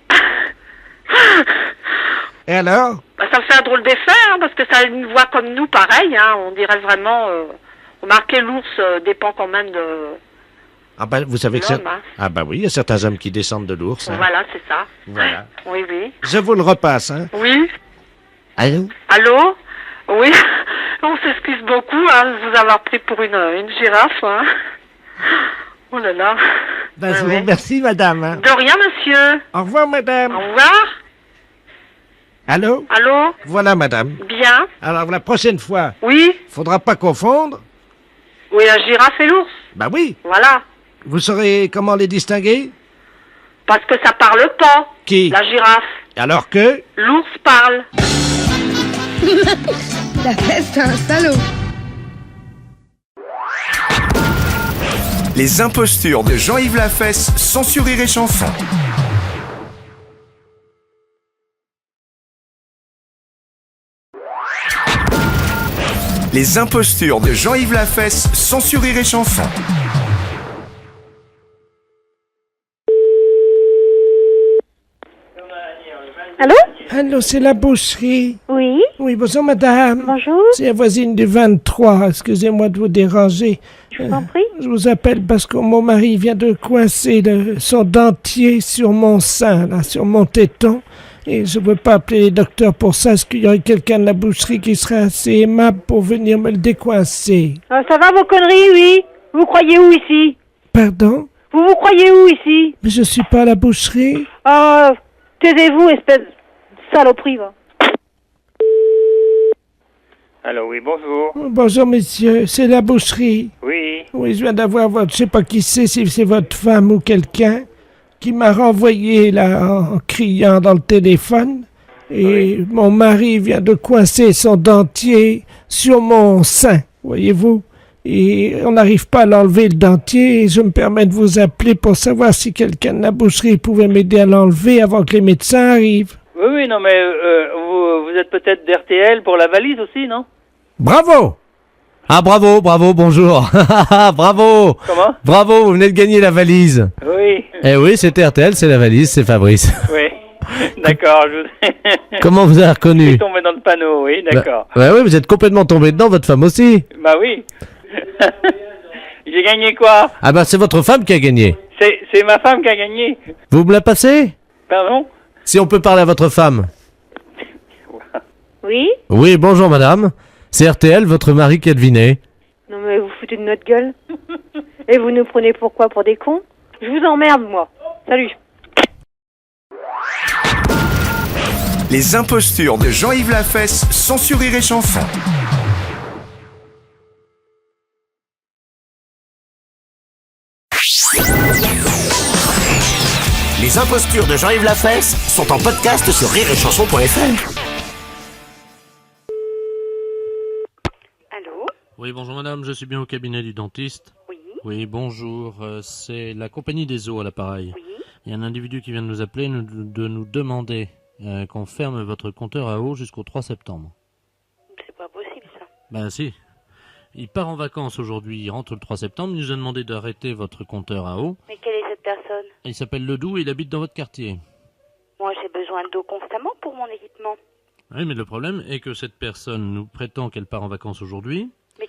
Et alors? Bah, ça me fait un drôle d'effet, hein, parce que ça a une voix comme nous, pareil, hein, on dirait vraiment... remarquez, l'ours dépend quand même de... Ah ben, vous savez que c'est... Hein. Ah ben oui, il y a certains hommes qui descendent de l'ours. Hein. Voilà, c'est ça. Voilà. Oui, oui. Je vous le repasse, hein. Oui. Allô? Allô? Oui. On s'excuse beaucoup, hein, de vous avoir pris pour une girafe, hein. Oh là là. Ben, je vous remercie, madame. Hein. De rien, monsieur. Au revoir, madame. Au revoir. Allô? Allô? Voilà, madame. Bien. Alors, la prochaine fois... Oui? Faudra pas confondre. Oui, la girafe et l'ours. Ben oui. Voilà. Vous saurez comment les distinguer? Parce que ça parle pas. Qui? La girafe. Alors que? L'ours parle. La fesse, c'est un salaud. Les impostures de Jean-Yves Lafesse, sans Rire et Chanson. Les impostures de Jean-Yves Lafesse, sans Rire et Chanson. Allô? Allô, c'est la boucherie. Oui? Oui, bonjour madame. Bonjour. C'est la voisine du 23. Excusez-moi de vous déranger. Je vous en prie. Je vous appelle parce que mon mari vient de coincer son dentier sur mon sein, là, sur mon téton. Et je ne veux pas appeler les docteurs pour ça. Est-ce qu'il y aurait quelqu'un de la boucherie qui serait assez aimable pour venir me le décoincer? Ça va vos conneries, oui? Vous croyez où ici? Pardon? Vous croyez où ici? Mais je suis pas à la boucherie. Taisez-vous, espèce de saloperie, va. Allô, oui, bonjour. Bonjour, messieurs. C'est la boucherie. Oui. Oui, je viens d'avoir votre... Je sais pas qui c'est, si c'est votre femme ou quelqu'un, qui m'a renvoyé, là, en criant dans le téléphone. Et mon mari vient de coincer son dentier sur mon sein, voyez-vous. Et on n'arrive pas à l'enlever, le dentier, et je me permets de vous appeler pour savoir si quelqu'un de la boucherie pouvait m'aider à l'enlever avant que les médecins arrivent. Oui, non, mais vous êtes peut-être d'RTL pour la valise aussi, non? Bravo! Ah, bravo, bonjour. Bravo! Comment? Bravo, vous venez de gagner la valise. Oui. Eh oui, c'est RTL, c'est la valise, c'est Fabrice. Oui. D'accord. Comment vous avez Je reconnu? suis tombé dans le panneau, oui, d'accord. Bah oui, vous êtes complètement tombé dedans, votre femme aussi. Bah oui. J'ai gagné quoi? Ah bah c'est votre femme qui a gagné. C'est ma femme qui a gagné. Vous me la passez? Pardon? Si on peut parler à votre femme. Oui? Oui, bonjour madame. C'est RTL, votre mari qui a deviné. Non mais vous foutez de notre gueule. Et vous nous prenez pour quoi? Pour des cons? Je vous emmerde, moi. Salut. Les impostures de Jean-Yves Lafesse, sans Rire et Chanson. Les impostures de Jean-Yves Lafesse sont en podcast sur rireetchanson.fr. Allô? Oui, bonjour madame, je suis bien au cabinet du dentiste. Oui. Oui, bonjour, c'est la compagnie des eaux à l'appareil. Oui. Il y a un individu qui vient de nous appeler, de nous demander qu'on ferme votre compteur à eau jusqu'au 3 septembre. C'est pas possible ça. Ben si. Il part en vacances aujourd'hui, il rentre le 3 septembre, il nous a demandé d'arrêter votre compteur à eau. Mais quelle est cette personne? Il s'appelle Ledoux et il habite dans votre quartier. Moi j'ai besoin d'eau constamment pour mon équipement. Oui, mais le problème est que cette personne nous prétend qu'elle part en vacances aujourd'hui. Mais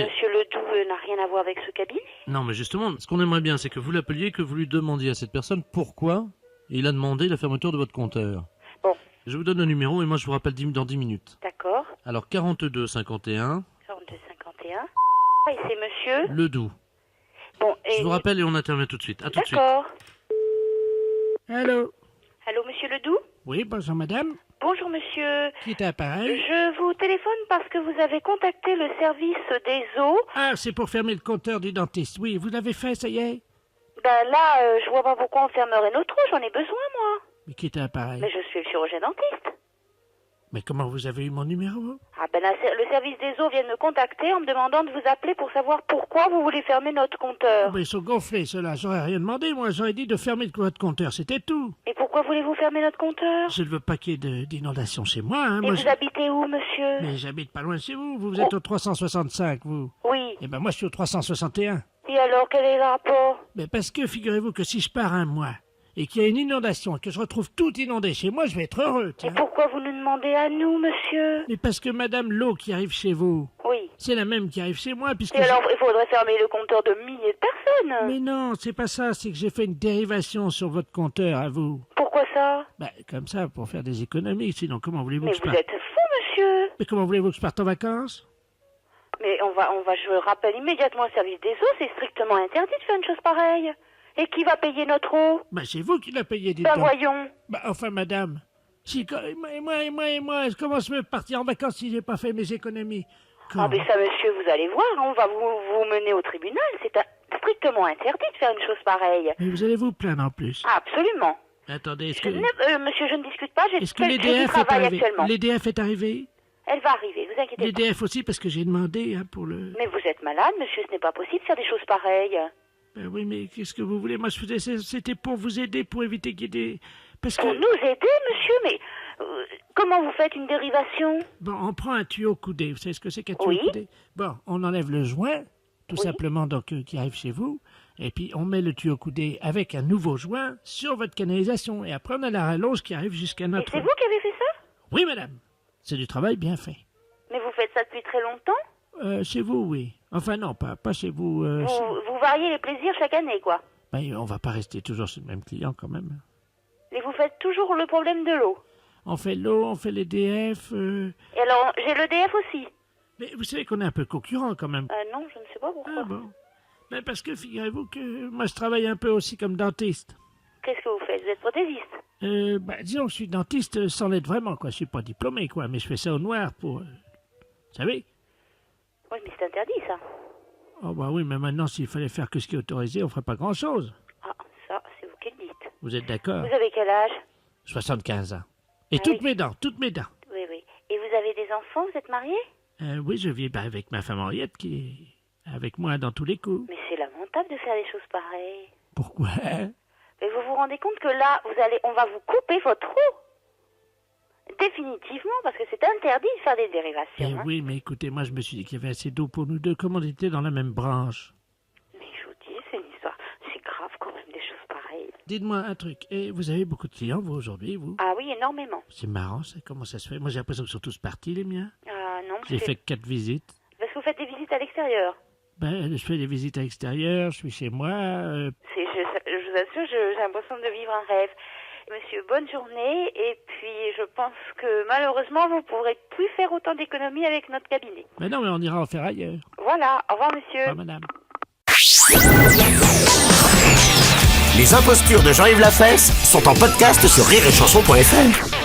Monsieur Ledoux n'a rien à voir avec ce cabinet? Non, mais justement, ce qu'on aimerait bien, c'est que vous l'appeliez, que vous lui demandiez à cette personne pourquoi il a demandé la fermeture de votre compteur. Bon. Je vous donne le numéro et moi je vous rappelle dans 10 minutes. D'accord. Alors 42 51. 42 51. Et c'est Monsieur Ledoux. Bon, et... Je vous rappelle et on intervient tout de suite. À tout de suite. D'accord. Allô? Allô, Monsieur Ledoux? Oui, bonjour madame. Bonjour, monsieur. Qui est à l'appareil? Je vous téléphone parce que vous avez contacté le service des eaux. Ah, c'est pour fermer le compteur du dentiste. Oui, vous l'avez fait, ça y est? Ben là, je vois pas pourquoi on fermerait notre eau, j'en ai besoin, moi. Mais qui est à l'appareil? Mais je suis le chirurgien dentiste. Mais comment vous avez eu mon numéro? Ah ben le service des eaux vient de me contacter en me demandant de vous appeler pour savoir pourquoi vous voulez fermer notre compteur. Ils sont gonflés, ceux-là. J'aurais rien demandé, moi. J'aurais dit de fermer votre compteur, c'était tout. Et pourquoi voulez-vous fermer notre compteur? Je ne veux pas qu'il y ait d'inondation chez moi. Hein. Et moi, vous habitez où, monsieur? Mais j'habite pas loin de chez vous. Vous êtes au 365, vous. Oui. Eh ben moi, je suis au 361. Et alors, quel est le rapport? Mais parce que, figurez-vous que si je pars un mois et qu'il y a une inondation et que je retrouve tout inondé chez moi, je vais être heureux, tiens. Et pourquoi vous nous demandez à nous, monsieur? Mais parce que madame, l'eau qui arrive chez vous, oui, c'est la même qui arrive chez moi, puisque... Et alors, il faudrait fermer le compteur de milliers de personnes. Mais non, c'est pas ça, c'est que j'ai fait une dérivation sur votre compteur, à vous. Pourquoi ça? Comme ça, pour faire des économies, sinon comment voulez-vous que je parte... Mais vous êtes fou, monsieur. Mais comment voulez-vous que je parte en vacances? Mais je rappelle immédiatement au service des eaux, c'est strictement interdit de faire une chose pareille. Et qui va payer notre eau? C'est vous qui la payez, dites donc. Voyons. Enfin, madame, moi, comment je peux partir en vacances si j'ai pas fait mes économies? Ah, mais ça, monsieur, vous allez voir, on va vous mener au tribunal. C'est strictement interdit de faire une chose pareille. Mais vous allez vous plaindre en plus? Ah, absolument. Attendez, monsieur, je ne discute pas, j'ai est-ce que l'EDF est arrivé? L'EDF est arrivé? Elle va arriver, vous inquiétez pas. L'EDF aussi, parce que j'ai demandé pour le... Mais vous êtes malade, monsieur, ce n'est pas possible de faire des choses pareilles. Oui, mais qu'est-ce que vous voulez? Moi, je faisais, c'était pour vous aider, pour éviter qu'il y ait des... Parce que... Pour nous aider, monsieur, mais comment vous faites une dérivation? Bon, on prend un tuyau coudé. Vous savez ce que c'est qu'un tuyau coudé? Bon, on enlève le joint, tout simplement, donc qui arrive chez vous, et puis on met le tuyau coudé avec un nouveau joint sur votre canalisation, et après on a la rallonge qui arrive jusqu'à notre... Et c'est vous qui avez fait ça? Oui, madame. C'est du travail bien fait. Mais vous faites ça depuis très longtemps? Chez vous, oui. Enfin non, pas chez vous. Vous variez les plaisirs chaque année, quoi. On va pas rester toujours chez le même client, quand même. Et vous faites toujours le problème de l'eau? On fait l'eau, on fait l'EDF... Et alors, j'ai l'EDF aussi. Mais vous savez qu'on est un peu concurrent, quand même. Non, je ne sais pas pourquoi. Ah bon? Parce que, figurez-vous que moi, je travaille un peu aussi comme dentiste. Qu'est-ce que vous faites? Vous êtes prothésiste? Disons que je suis dentiste sans l'être vraiment, quoi. Je suis pas diplômé, quoi, mais je fais ça au noir pour... Vous savez? Oui, mais c'est interdit, ça. Oh, oui, mais maintenant, s'il fallait faire que ce qui est autorisé, on ferait pas grand-chose. Ah, ça, c'est vous qui le dites. Vous êtes d'accord? Vous avez quel âge? 75 ans. Et toutes mes dents. Oui. Et vous avez des enfants? Vous êtes marié? Oui, je vis avec ma femme Henriette, qui est avec moi dans tous les coups. Mais c'est lamentable de faire des choses pareilles. Pourquoi? Mais vous vous rendez compte que là, on va vous couper votre eau? Définitivement, parce que c'est interdit de faire des dérivations. Oui, mais écoutez, moi je me suis dit qu'il y avait assez d'eau pour nous deux, comme on était dans la même branche. Mais je vous dis, c'est une histoire, c'est grave quand même des choses pareilles. Dites-moi un truc, et vous avez beaucoup de clients, vous, aujourd'hui, vous? Ah oui, énormément. C'est marrant, ça, comment ça se fait? Moi j'ai l'impression qu'ils sont tous partis, les miens. Ah non. J'ai fait 4 visites. Parce que vous faites des visites à l'extérieur? Je fais des visites à l'extérieur, je suis chez moi... Je vous assure, j'ai l'impression de vivre un rêve. Monsieur, bonne journée, et puis je pense que malheureusement vous ne pourrez plus faire autant d'économies avec notre cabinet. Mais non, mais on ira en faire ailleurs. Voilà, au revoir monsieur. Au revoir madame. Les impostures de Jean-Yves Lafesse sont en podcast sur rireetchanson.fr.